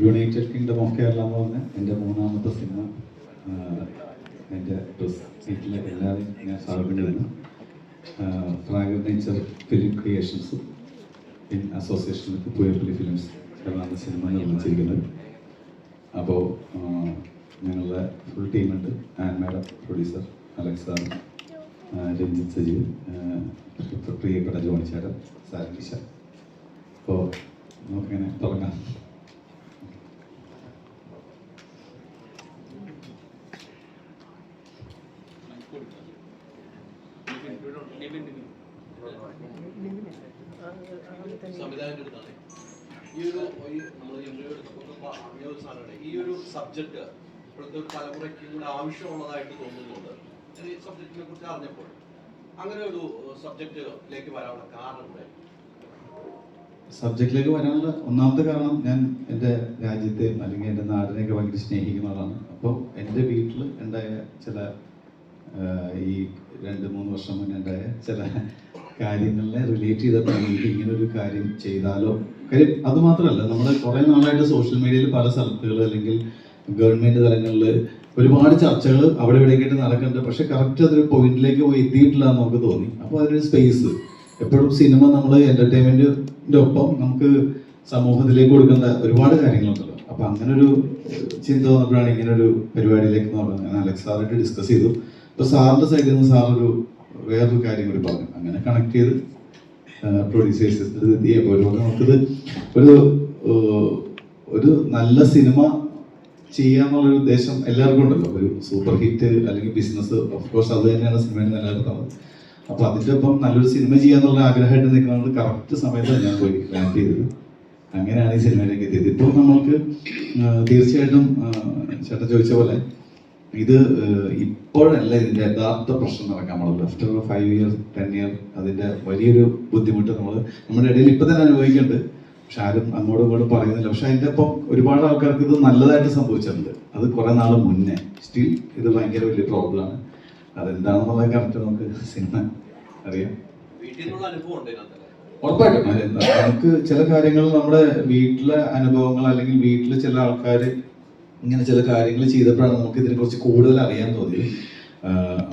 United kingdom of Kerala എന്ന് പറഞ്ഞ എൻ്റെ മൂന്നാമത്തെ സിനിമ. എൻ്റെ പ്രസ് സീറ്റിലെ എല്ലാവരെയും ഞാൻ സ്വാഗതം ചെയ്യുന്നു. Fragrant nature film creations in association with Pooyappally films എന്നാണ് സിനിമ നിർമ്മിച്ചിരിക്കുന്നത്. അപ്പോൾ ഞങ്ങളുടെ ഫുൾ ടീമുണ്ട്. Ann madam producer, Alex sir, Ranjith Sajeev, പ്രിയപ്പെട്ട ജോണി ചേട്ടൻ, സാരിഷ. അപ്പോൾ നമുക്കിങ്ങനെ തുടങ്ങാം. ഈ ഒരു സബ്ജക്ട് ഇപ്പോഴത്തെ ഒരു തലമുറയ്ക്ക് കൂടെ ആവശ്യമുള്ളതായിട്ട് തോന്നുന്നുണ്ട്. ഈ സബ്ജക്റ്റിനെ കുറിച്ച് അറിഞ്ഞപ്പോൾ അങ്ങനെ ഒരു സബ്ജക്റ്റിലേക്ക് വരാനുള്ള കാരണം കൂടെ. സബ്ജക്റ്റിലേക്ക് വരാനുള്ള ഒന്നാമത്തെ കാരണം, ഞാൻ എൻ്റെ രാജ്യത്തെയും അല്ലെങ്കിൽ എൻ്റെ നാടിനെയൊക്കെ ഭയങ്കര സ്നേഹിക്കുന്ന ആളാണ്. അപ്പോൾ എൻ്റെ വീട്ടിൽ ഉണ്ടായ ചില ഈ 2-3 വർഷം മുന്നേ ഉണ്ടായ ചില കാര്യങ്ങളെ റിലേറ്റ് ചെയ്തപ്പോഴാണ് എനിക്ക് ഇങ്ങനൊരു കാര്യം ചെയ്താലോ. കാര്യം അതുമാത്രമല്ല, നമ്മൾ കുറേ നാളായിട്ട് സോഷ്യൽ മീഡിയയിൽ പല സ്ഥലത്തുകൾ അല്ലെങ്കിൽ ഗവൺമെൻറ് തലങ്ങളിൽ ഒരുപാട് ചർച്ചകൾ അവിടെ ഇവിടെയൊക്കെയായിട്ട് നടക്കുന്നുണ്ട്. പക്ഷെ കറക്റ്റ് അതൊരു പോയിന്റിലേക്ക് പോയി എത്തിയിട്ടില്ല എന്ന് നമുക്ക് തോന്നി. അപ്പോൾ അതിനൊരു സ്പേസ്, എപ്പോഴും സിനിമ നമ്മൾ എൻ്റർടൈൻമെൻറ്റിൻ്റെ ഒപ്പം നമുക്ക് സമൂഹത്തിലേക്ക് കൊടുക്കേണ്ട ഒരുപാട് കാര്യങ്ങളുണ്ടല്ലോ. അപ്പോൾ അങ്ങനൊരു ചിന്ത വന്നപ്പോഴാണ് ഇങ്ങനൊരു പരിപാടിയിലേക്ക് എന്ന് പറഞ്ഞത്. ഞാൻ അലക്സ് സാറായിട്ട് ഡിസ്കസ് ചെയ്തു. അപ്പോൾ സാറിൻ്റെ സൈഡിൽ നിന്ന് സാറൊരു വേറൊരു കാര്യം കൂടി പറഞ്ഞു. അങ്ങനെ കണക്ട് ചെയ്ത് പ്രൊഡ്യൂസേഴ്സ് എത്തിയപ്പോൾ നമുക്കിത് ഒരു നല്ല സിനിമ ചെയ്യാന്നുള്ളൊരു ഉദ്ദേശം എല്ലാവർക്കും ഉണ്ടല്ലോ. ഒരു സൂപ്പർ ഹിറ്റ് അല്ലെങ്കിൽ ബിസിനസ്, ഓഫ്കോഴ്സ് അത് തന്നെയാണ് സിനിമയുടെ നിലനിർത്തുന്നത്. അപ്പോൾ അതിൻ്റെ ഒപ്പം നല്ലൊരു സിനിമ ചെയ്യാന്നുള്ള ആഗ്രഹമായിട്ട് നിൽക്കുന്നത് കറക്റ്റ് സമയത്താണ് ഞാൻ പോയി ലാൻഡ് ചെയ്തത്. അങ്ങനെയാണ് ഈ സിനിമയിലേക്ക് എത്തിയത്. ഇപ്പോൾ നമ്മൾക്ക് തീർച്ചയായിട്ടും ചേട്ടൻ ചോദിച്ച പോലെ ഇത് ഇപ്പോഴല്ല ഇതിൻ്റെ യഥാർത്ഥ പ്രശ്നം നടക്കാൻ പാടുള്ളൂ. ആഫ്റ്റർ 5 years 10 years അതിൻ്റെ വലിയൊരു ബുദ്ധിമുട്ട് നമ്മുടെ ഇടയിൽ ഇപ്പം തന്നെ അനുഭവിക്കുന്നുണ്ട്. പക്ഷെ ആരും അങ്ങോട്ടും ഇങ്ങോട്ടും പറയുന്നില്ല. പക്ഷെ അതിൻ്റെ ഒപ്പം ഒരുപാട് ആൾക്കാർക്ക് ഇത് നല്ലതായിട്ട് സംഭവിച്ചിട്ടുണ്ട്. അത് കുറേ നാൾ മുന്നേ. സ്റ്റിൽ ഇത് ഭയങ്കര വലിയ പ്രോബ്ലമാണ്. അതെന്താണെന്നുള്ള കറക്റ്റ് നമുക്ക് സിനിമ അറിയാം. ഉറപ്പായിട്ടും നമുക്ക് ചില കാര്യങ്ങൾ നമ്മുടെ വീട്ടിലെ അനുഭവങ്ങൾ അല്ലെങ്കിൽ വീട്ടിൽ ചില ആൾക്കാർ ഇങ്ങനെ ചില കാര്യങ്ങൾ ചെയ്തപ്പോഴാണ് നമുക്ക് ഇതിനെക്കുറിച്ച് കൂടുതൽ അറിയാൻ തോന്നിയത്.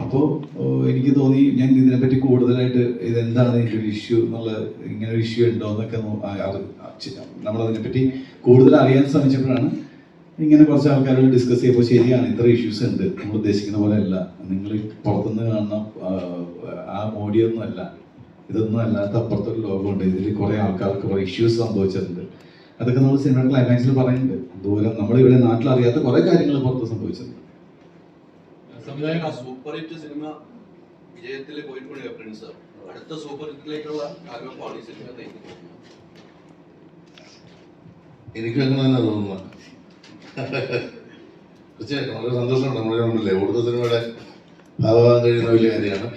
അപ്പോൾ എനിക്ക് തോന്നി ഞാൻ ഇതിനെപ്പറ്റി കൂടുതലായിട്ട് ഇതെന്താണ് ഇതിൻ്റെ ഒരു ഇഷ്യൂ എന്നുള്ള, ഇങ്ങനെ ഒരു ഇഷ്യൂ ഉണ്ടോ എന്നൊക്കെ നമ്മളതിനെപ്പറ്റി കൂടുതൽ അറിയാൻ ശ്രമിച്ചപ്പോഴാണ് ഇങ്ങനെ കുറച്ച് ആൾക്കാരോട് ഡിസ്കസ് ചെയ്യുമ്പോൾ ശരിയാണ്, ഇത്ര ഇഷ്യൂസ് ഉണ്ട്, നമ്മൾ ഉദ്ദേശിക്കുന്ന പോലെ അല്ല, നിങ്ങൾ പുറത്തുനിന്ന് കാണുന്ന ആ മോഡിയൊന്നും അല്ല, ഇതൊന്നും അല്ലാത്ത അപ്പുറത്തൊരു ലോകമുണ്ട്, ഇതിൽ കുറേ ആൾക്കാർക്ക് കുറേ ഇഷ്യൂസ് സംഭവിച്ചിട്ടുണ്ട്. അതൊക്കെ നമ്മൾ സിനിമയുടെ ക്ലൈമാക്സിൽ പറയുന്നുണ്ട്. ദൂരം നമ്മളിവിടെ നാട്ടിൽ അറിയാത്ത കുറേ കാര്യങ്ങൾ പുറത്ത് സംഭവിച്ചിട്ടുണ്ട്. സൂപ്പർ ഹിറ്റ് സിനിമ വിജയത്തിൽ പോയിട്ടുള്ള പ്രിൻസ് അടുത്ത സൂപ്പർ ഹിറ്റിലേക്കുള്ള കാൽവെപ്പാണ് ഈ സിനിമ നയിക്കുന്നത്. എനിക്കും അങ്ങനെ തന്നെ തോന്നുന്നത്. തീർച്ചയായിട്ടും വളരെ സന്തോഷമുണ്ട്. നമ്മളില്ലേ കൂടുതൽ സിനിമയുടെ ഭാഗമാകാൻ കഴിയുന്ന വലിയ കാര്യമാണ്.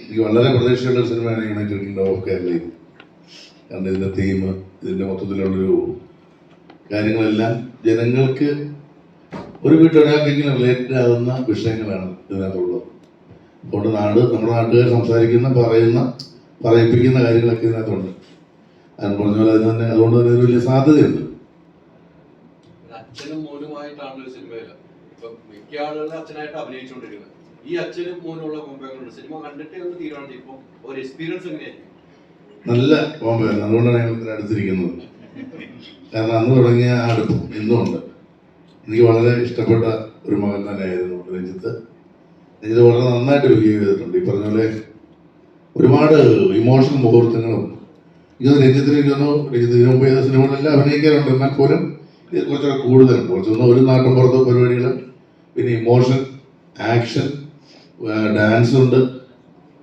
എനിക്ക് വളരെ പ്രതീക്ഷയുള്ള ഒരു സിനിമയാണ് യുണൈറ്റഡ് കിങ്ഡം ഓഫ് കേരള. കാരണം ഇതിൻ്റെ തീം, ഇതിൻ്റെ മൊത്തത്തിലുള്ളൊരു കാര്യങ്ങളെല്ലാം ജനങ്ങൾക്ക് ഒരു വീട്ടൊരാൾക്കെങ്കിലും റിലേറ്റഡ് ആകുന്ന വിഷയങ്ങളാണ് ഇതിനകത്തുള്ളത്. അതുകൊണ്ട് നമ്മുടെ നാട്ടുകാർ സംസാരിക്കുന്ന, പറയിപ്പിക്കുന്ന കാര്യങ്ങളൊക്കെ ഇതിനകത്തുണ്ട്. അത് പറഞ്ഞ പോലെ അതുകൊണ്ട് തന്നെ ഒരു വലിയ സാധ്യതയുണ്ട്. അച്ഛനും മോനുമായിട്ടാണ് ഒരു സിനിമയിൽ ഇപ്പൊ മിക്ക ആളുകളും അച്ഛനായിട്ട് അഭിനയിച്ചുകൊണ്ടിരിക്കുന്നത്. ഈ അച്ഛനും മോനുള്ള കോമ്പകളുണ്ട്. സിനിമ കണ്ടിട്ട് ഒന്ന് തീരുമാനം ചെയ്യുമ്പോൾ ഒരു എക്സ്പീരിയൻസ് എങ്ങനെയായിരിക്കും? നല്ല കോമ്പയാണ്. അതുകൊണ്ടാണ് ഞങ്ങൾ ഇതിന് അടുത്തിരിക്കുന്നത്. കാരണം അന്ന് തുടങ്ങിയ ആ അടുപ്പം ഇന്നും ഉണ്ട്. എനിക്ക് വളരെ ഇഷ്ടപ്പെട്ട ഒരു മകൻ തന്നെയായിരുന്നു രഞ്ജിത്ത്. വളരെ നന്നായിട്ട് ബിഹേവ് ചെയ്തിട്ടുണ്ട്. ഈ പറഞ്ഞ പോലെ ഒരുപാട് ഇമോഷണൽ മുഹൂർത്തങ്ങളും രഞ്ജിത്തിന് മുമ്പ് ചെയ്ത സിനിമകളെല്ലാം അഭിനയിക്കാറുണ്ട്. എന്നാൽ പോലും ഇതിൽ കുറച്ചുകൂടെ കൂടുതലുണ്ട്. കുറച്ചൊന്നും ഒരു നാട്ടും പുറത്തും പരിപാടികൾ, പിന്നെ ഇമോഷൻ, ആക്ഷൻ, ഡാൻസ് ഉണ്ട്,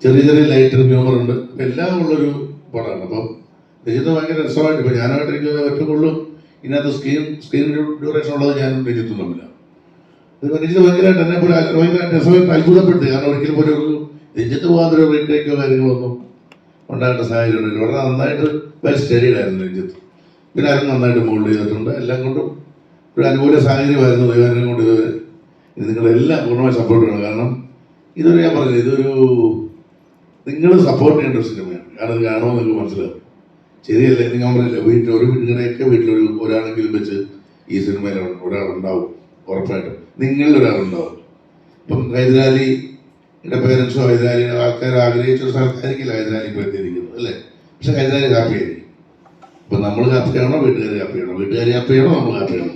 ചെറിയ ചെറിയ ലൈറ്റ് ഹ്യൂമർ ഉണ്ട്. എല്ലാം ഉള്ളൊരു പടമാണ്. അപ്പം രഞ്ജിത്ത് ഭയങ്കര രസമായിട്ട്, ഇപ്പം ഞാനായിട്ട് എനിക്ക് ഏറ്റവും കൂടുതൽ ഇതിനകത്ത് സ്ക്രീൻ ഡ്യൂറേഷൻ ഉള്ളത് ഞാനും രഞ്ജിത്തും തമ്മിലാണ്. രഞ്ജിത്ത് ഭയങ്കരമായിട്ട് എന്നെ പോലെ ഭയങ്കരമായിട്ട് രസമായിട്ട് അത്ഭുതപ്പെട്ട്. കാരണം ഒരിക്കലും പോലെ ഒരു രഞ്ജിത്ത് പോകാത്തൊരു റീടേക്കോ കാര്യങ്ങളൊന്നും ഉണ്ടാകേണ്ട സാഹചര്യമുണ്ട്. വളരെ നന്നായിട്ട് വെൽ സ്റ്റഡീഡ് ആയിരുന്നു രഞ്ജിത്ത്. പിന്നെ ആരും നന്നായിട്ട് മോൾഡ് ചെയ്തിട്ടുണ്ട്. എല്ലാം കൊണ്ടും ഒരു അനുകൂല സാഹചര്യമായിരുന്നു ദൈവാനുഗ്രഹം കൊണ്ട് ഇതുവരെ. നിങ്ങളെല്ലാം പൂർണ്ണമായി സപ്പോർട്ട് ചെയ്യണം. കാരണം ഇതൊരു, ഞാൻ പറഞ്ഞത്, ഇതൊരു നിങ്ങൾ സപ്പോർട്ട് ചെയ്യേണ്ട ഒരു സിനിമയാണ്. കാരണം ഇത് കാണുമ്പോൾ നിങ്ങൾക്ക് മനസ്സിലാവും. ശരിയല്ലേ? നിങ്ങൾ പറഞ്ഞില്ല ഒരു വീടുകളുടെയൊക്കെ ഒരാളെങ്കിലും വെച്ച് ഈ സിനിമയിൽ ഒരാളുണ്ടാവും, ഉറപ്പായിട്ടും നിങ്ങളിൽ ഒരാളുണ്ടാവും. ഇപ്പം ഹൈദരാലിയുടെ പേരൻസോ ഹൈദരാലിയുടെ ആൾക്കാർ ആഗ്രഹിച്ച ഒരു സ്ഥലത്തായിരിക്കില്ല ഹൈദരാലി ഇപ്പോൾ എത്തിയിരിക്കുന്നത്, അല്ലേ? പക്ഷെ ഹൈദരാലി ഹാപ്പി ആയിരിക്കും. ഇപ്പം നമ്മൾ ഹാപ്പിയാണോ വീട്ടുകാർ ഹാപ്പിയാണോ? വീട്ടുകാർ ഹാപ്പിയാണോ നമ്മൾ ഹാപ്പിയാണോ?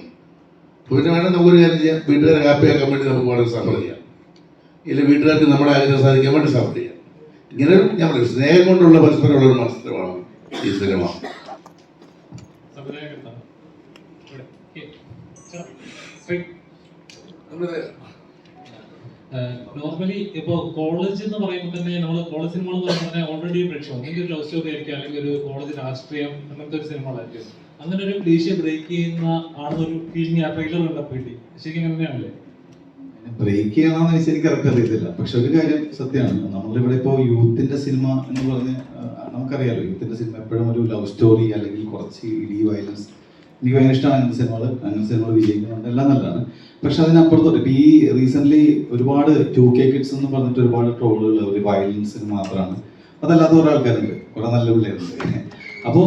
പിന്നെ വേണം നമുക്കൊരു കാര്യം ചെയ്യാം, വീട്ടുകാരെ ഹാപ്പിയാക്കാൻ വേണ്ടി നമുക്ക് വളരെ സഫർ ചെയ്യാം, ഇല്ല വീട്ടുകാർക്ക് നമ്മുടെ ആഗ്രഹം സാധിക്കാൻ വേണ്ടി സഫർ ചെയ്യാം. ഇങ്ങനെ ഞാൻ പറയും, സ്നേഹം കൊണ്ടുള്ള പരസ്പരമുള്ള ഒരു മത്സരമാണ് ഈ സിനിമ. നോർമലി ഇപ്പൊ കോളേജ് എന്ന് പറയുമ്പോൾ തന്നെ നമ്മൾ കോളേജ് സിനിമ എന്ന് പറയുമ്പോൾ തന്നെ ഓൾറെഡി പ്രേക്ഷകർ അല്ലെങ്കിൽ ഒരു ലവ് സ്റ്റോറി ആയിരിക്കും, അല്ലെങ്കിൽ ഒരു കോളേജ് രാഷ്ട്രീയം അങ്ങനത്തെ ഒരു സിനിമകളായിരിക്കും. അങ്ങനെ ഒരു ക്ലീശ ബ്രേക്ക് ചെയ്യുന്ന ആണെന്നൊരു ഫീലിംഗ് ആ ട്രെയിലർ കണ്ടപ്പോൾ ശരിക്കും അങ്ങനെയാണല്ലേ? ബ്രേക്ക് ചെയ്യണമെന്ന് വെച്ചാൽ എനിക്ക് കറക്റ്റ് അറിയത്തില്ല. പക്ഷെ ഒരു കാര്യം സത്യമാണ്, നമ്മളിവിടെ ഇപ്പോൾ യൂത്തിന്റെ സിനിമ എന്ന് പറഞ്ഞ് നമുക്കറിയാലോ, യൂത്തിന്റെ സിനിമ എപ്പോഴും ഒരു ലവ് സ്റ്റോറി അല്ലെങ്കിൽ കുറച്ച് ഇടി വയലൻസ്, എനിക്ക് ഭയങ്കര ഇഷ്ടമാണ് അങ്ങനത്തെ സിനിമകൾ വിജയിക്കുന്നുണ്ട്, എല്ലാം നല്ലതാണ്. പക്ഷെ അതിനപ്പുറത്തോട്ട് ഇപ്പൊ ഈ റീസെന്റ് ഒരുപാട് 2K കിഡ്സ് എന്ന് പറഞ്ഞിട്ട് ഒരുപാട് ട്രോളുകൾ ഒരു വയലൻസിന് മാത്രമാണ്, അതല്ലാത്ത കുറെ ആൾക്കാരുണ്ട്, കുറെ നല്ല പിള്ളേരുണ്ട്. അപ്പോൾ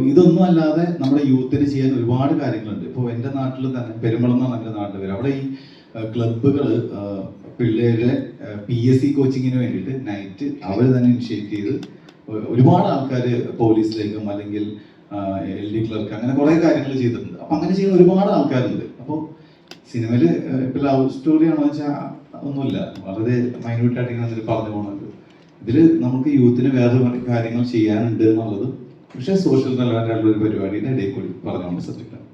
ഇതൊന്നും അല്ലാതെ നമ്മുടെ യൂത്തിന് ചെയ്യാൻ ഒരുപാട് കാര്യങ്ങളുണ്ട്. ഇപ്പോൾ എൻ്റെ നാട്ടിൽ തന്നെ പെരുമ്പളം എന്നാണ് എൻ്റെ നാട്ടിൽ പേര്. അവിടെ ഈ ക്ലബ്ബുകൾ പിള്ളേരെ PSC കോച്ചിങ്ങിന് വേണ്ടിയിട്ട് നൈറ്റ് അവർ തന്നെ ഇനിഷ്യേറ്റ് ചെയ്ത് ഒരുപാട് ആൾക്കാർ പോലീസിലേക്കും അല്ലെങ്കിൽ LD ക്ലർക്ക് അങ്ങനെ കുറെ കാര്യങ്ങൾ ചെയ്തിട്ടുണ്ട്. അപ്പൊ അങ്ങനെ ചെയ്യുന്ന ഒരുപാട് ആൾക്കാരുണ്ട്. അപ്പോൾ സിനിമയിൽ ഇപ്പൊ ലവ് സ്റ്റോറി ആണോ വെച്ചാൽ ഒന്നുമില്ല, വളരെ മൈന്യൂട്ടായിട്ട് ഇങ്ങനെ പറഞ്ഞു പോകുന്നുണ്ട്. ഇതിൽ നമുക്ക് യൂത്തിന് വേറെ കാര്യങ്ങൾ ചെയ്യാനുണ്ട് എന്നുള്ളത് പക്ഷെ സോഷ്യൽ നിലവാരമുള്ള ഒരു പരിപാടിയുടെ ഇടയിൽ കൂടി പറഞ്ഞുകൊണ്ട് സബ്ജക്റ്റാണ്.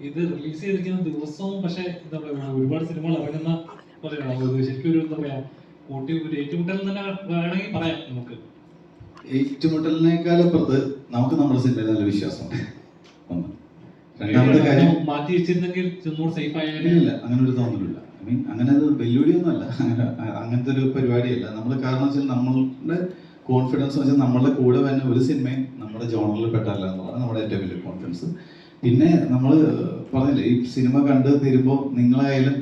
ഇത് റിലീസ് ചെയ്തിരിക്കുന്ന ദിവസവും പക്ഷെ എന്താ പറയുക, ഒരുപാട് സിനിമകൾ ഇറങ്ങുന്ന ശരിക്കും ഒരു എന്താ പറയാ കൂട്ടി ഒരു ഏറ്റുമുട്ടൽ തന്നെ വേണമെങ്കിൽ പറയാം. നമുക്ക് ഏറ്റുമുട്ടലിനേക്കാളപ്പുറത്ത് നമുക്ക് നമ്മുടെ സിനിമയിൽ നല്ല വിശ്വാസമാണ്. ഒന്ന് രണ്ടാമത്തെ കാര്യം മാറ്റി വെച്ചിരുന്നെങ്കിൽ സേഫ് ഇല്ല, അങ്ങനെ ഒരു തോന്നലില്ല. ഐ മീൻ അങ്ങനെ അത് വെല്ലുവിളിയൊന്നും അല്ല, അങ്ങനത്തെ ഒരു പരിപാടിയല്ല നമ്മൾ. കാരണം വെച്ചാൽ നമ്മളുടെ കോൺഫിഡൻസ് വെച്ചാൽ നമ്മളുടെ കൂടെ തന്നെ ഒരു സിനിമയും നമ്മുടെ ജോണറിൽ പെട്ടല്ല എന്നുള്ളതാണ് നമ്മുടെ ഏറ്റവും വലിയ കോൺഫിഡൻസ്. പിന്നെ നമ്മൾ പറഞ്ഞില്ലേ, ഈ സിനിമ കണ്ട് തരുമ്പോൾ നിങ്ങളായാലും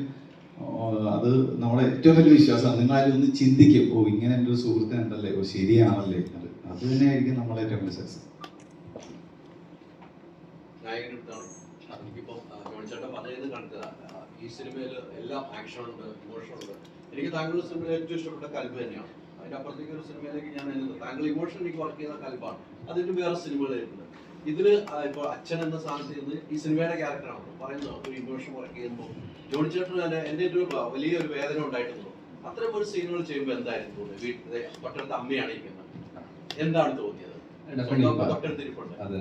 അത് നമ്മുടെ ഏറ്റവും വലിയ വിശ്വാസമാണ്. നിങ്ങളായാലും ഒന്ന് ചിന്തിക്കും, ഓ ഇങ്ങനെ എൻ്റെ ഒരു സുഹൃത്തിനുണ്ടല്ലേ, ഓ ശരിയാണല്ലേ, അത് തന്നെയായിരിക്കും നമ്മളെ ഏറ്റവും വലിയ സക്സസ്. ഈ സിനിമയിൽ എല്ലാം ആക്ഷൻ ഉണ്ട്, ഇമോഷൻ ഉണ്ട്. എനിക്ക് താങ്കളുടെ സിനിമയിൽ ഏറ്റവും ഇഷ്ടപ്പെട്ട കൽബ് തന്നെയാണ്. അതിന്റെ അപ്പുറത്തേക്ക് ഒരു സിനിമയിലേക്ക് ഞാൻ താങ്കൾ ഇമോഷൻ എനിക്ക് വർക്ക് ചെയ്യുന്ന കൽബാണ്. അതിന്റെ വേറെ സിനിമകളായിട്ടുണ്ട്. ഇതില് ഇപ്പൊ അച്ഛൻ എന്ന സ്ഥാനത്ത് നിന്ന് ഈ സിനിമയുടെ ക്യാരക്ടറാണ് പറയുന്നത്, ഒരു ഇമോഷൻ വർക്ക് ചെയ്യുമ്പോൾ ജോണി ചേട്ടൻ എന്റെ ഒരു വലിയൊരു വേദന ഉണ്ടായിട്ടുണ്ട്. അത്തരം ഒരു സീനുകൾ ചെയ്യുമ്പോൾ എന്തായിരുന്നു തോന്നുന്നത്? വീട്ടിലെ തൊട്ടടുത്ത അമ്മയാണ് ഇരിക്കുന്നത്, എന്താണ് തോന്നിയത്? അതെ,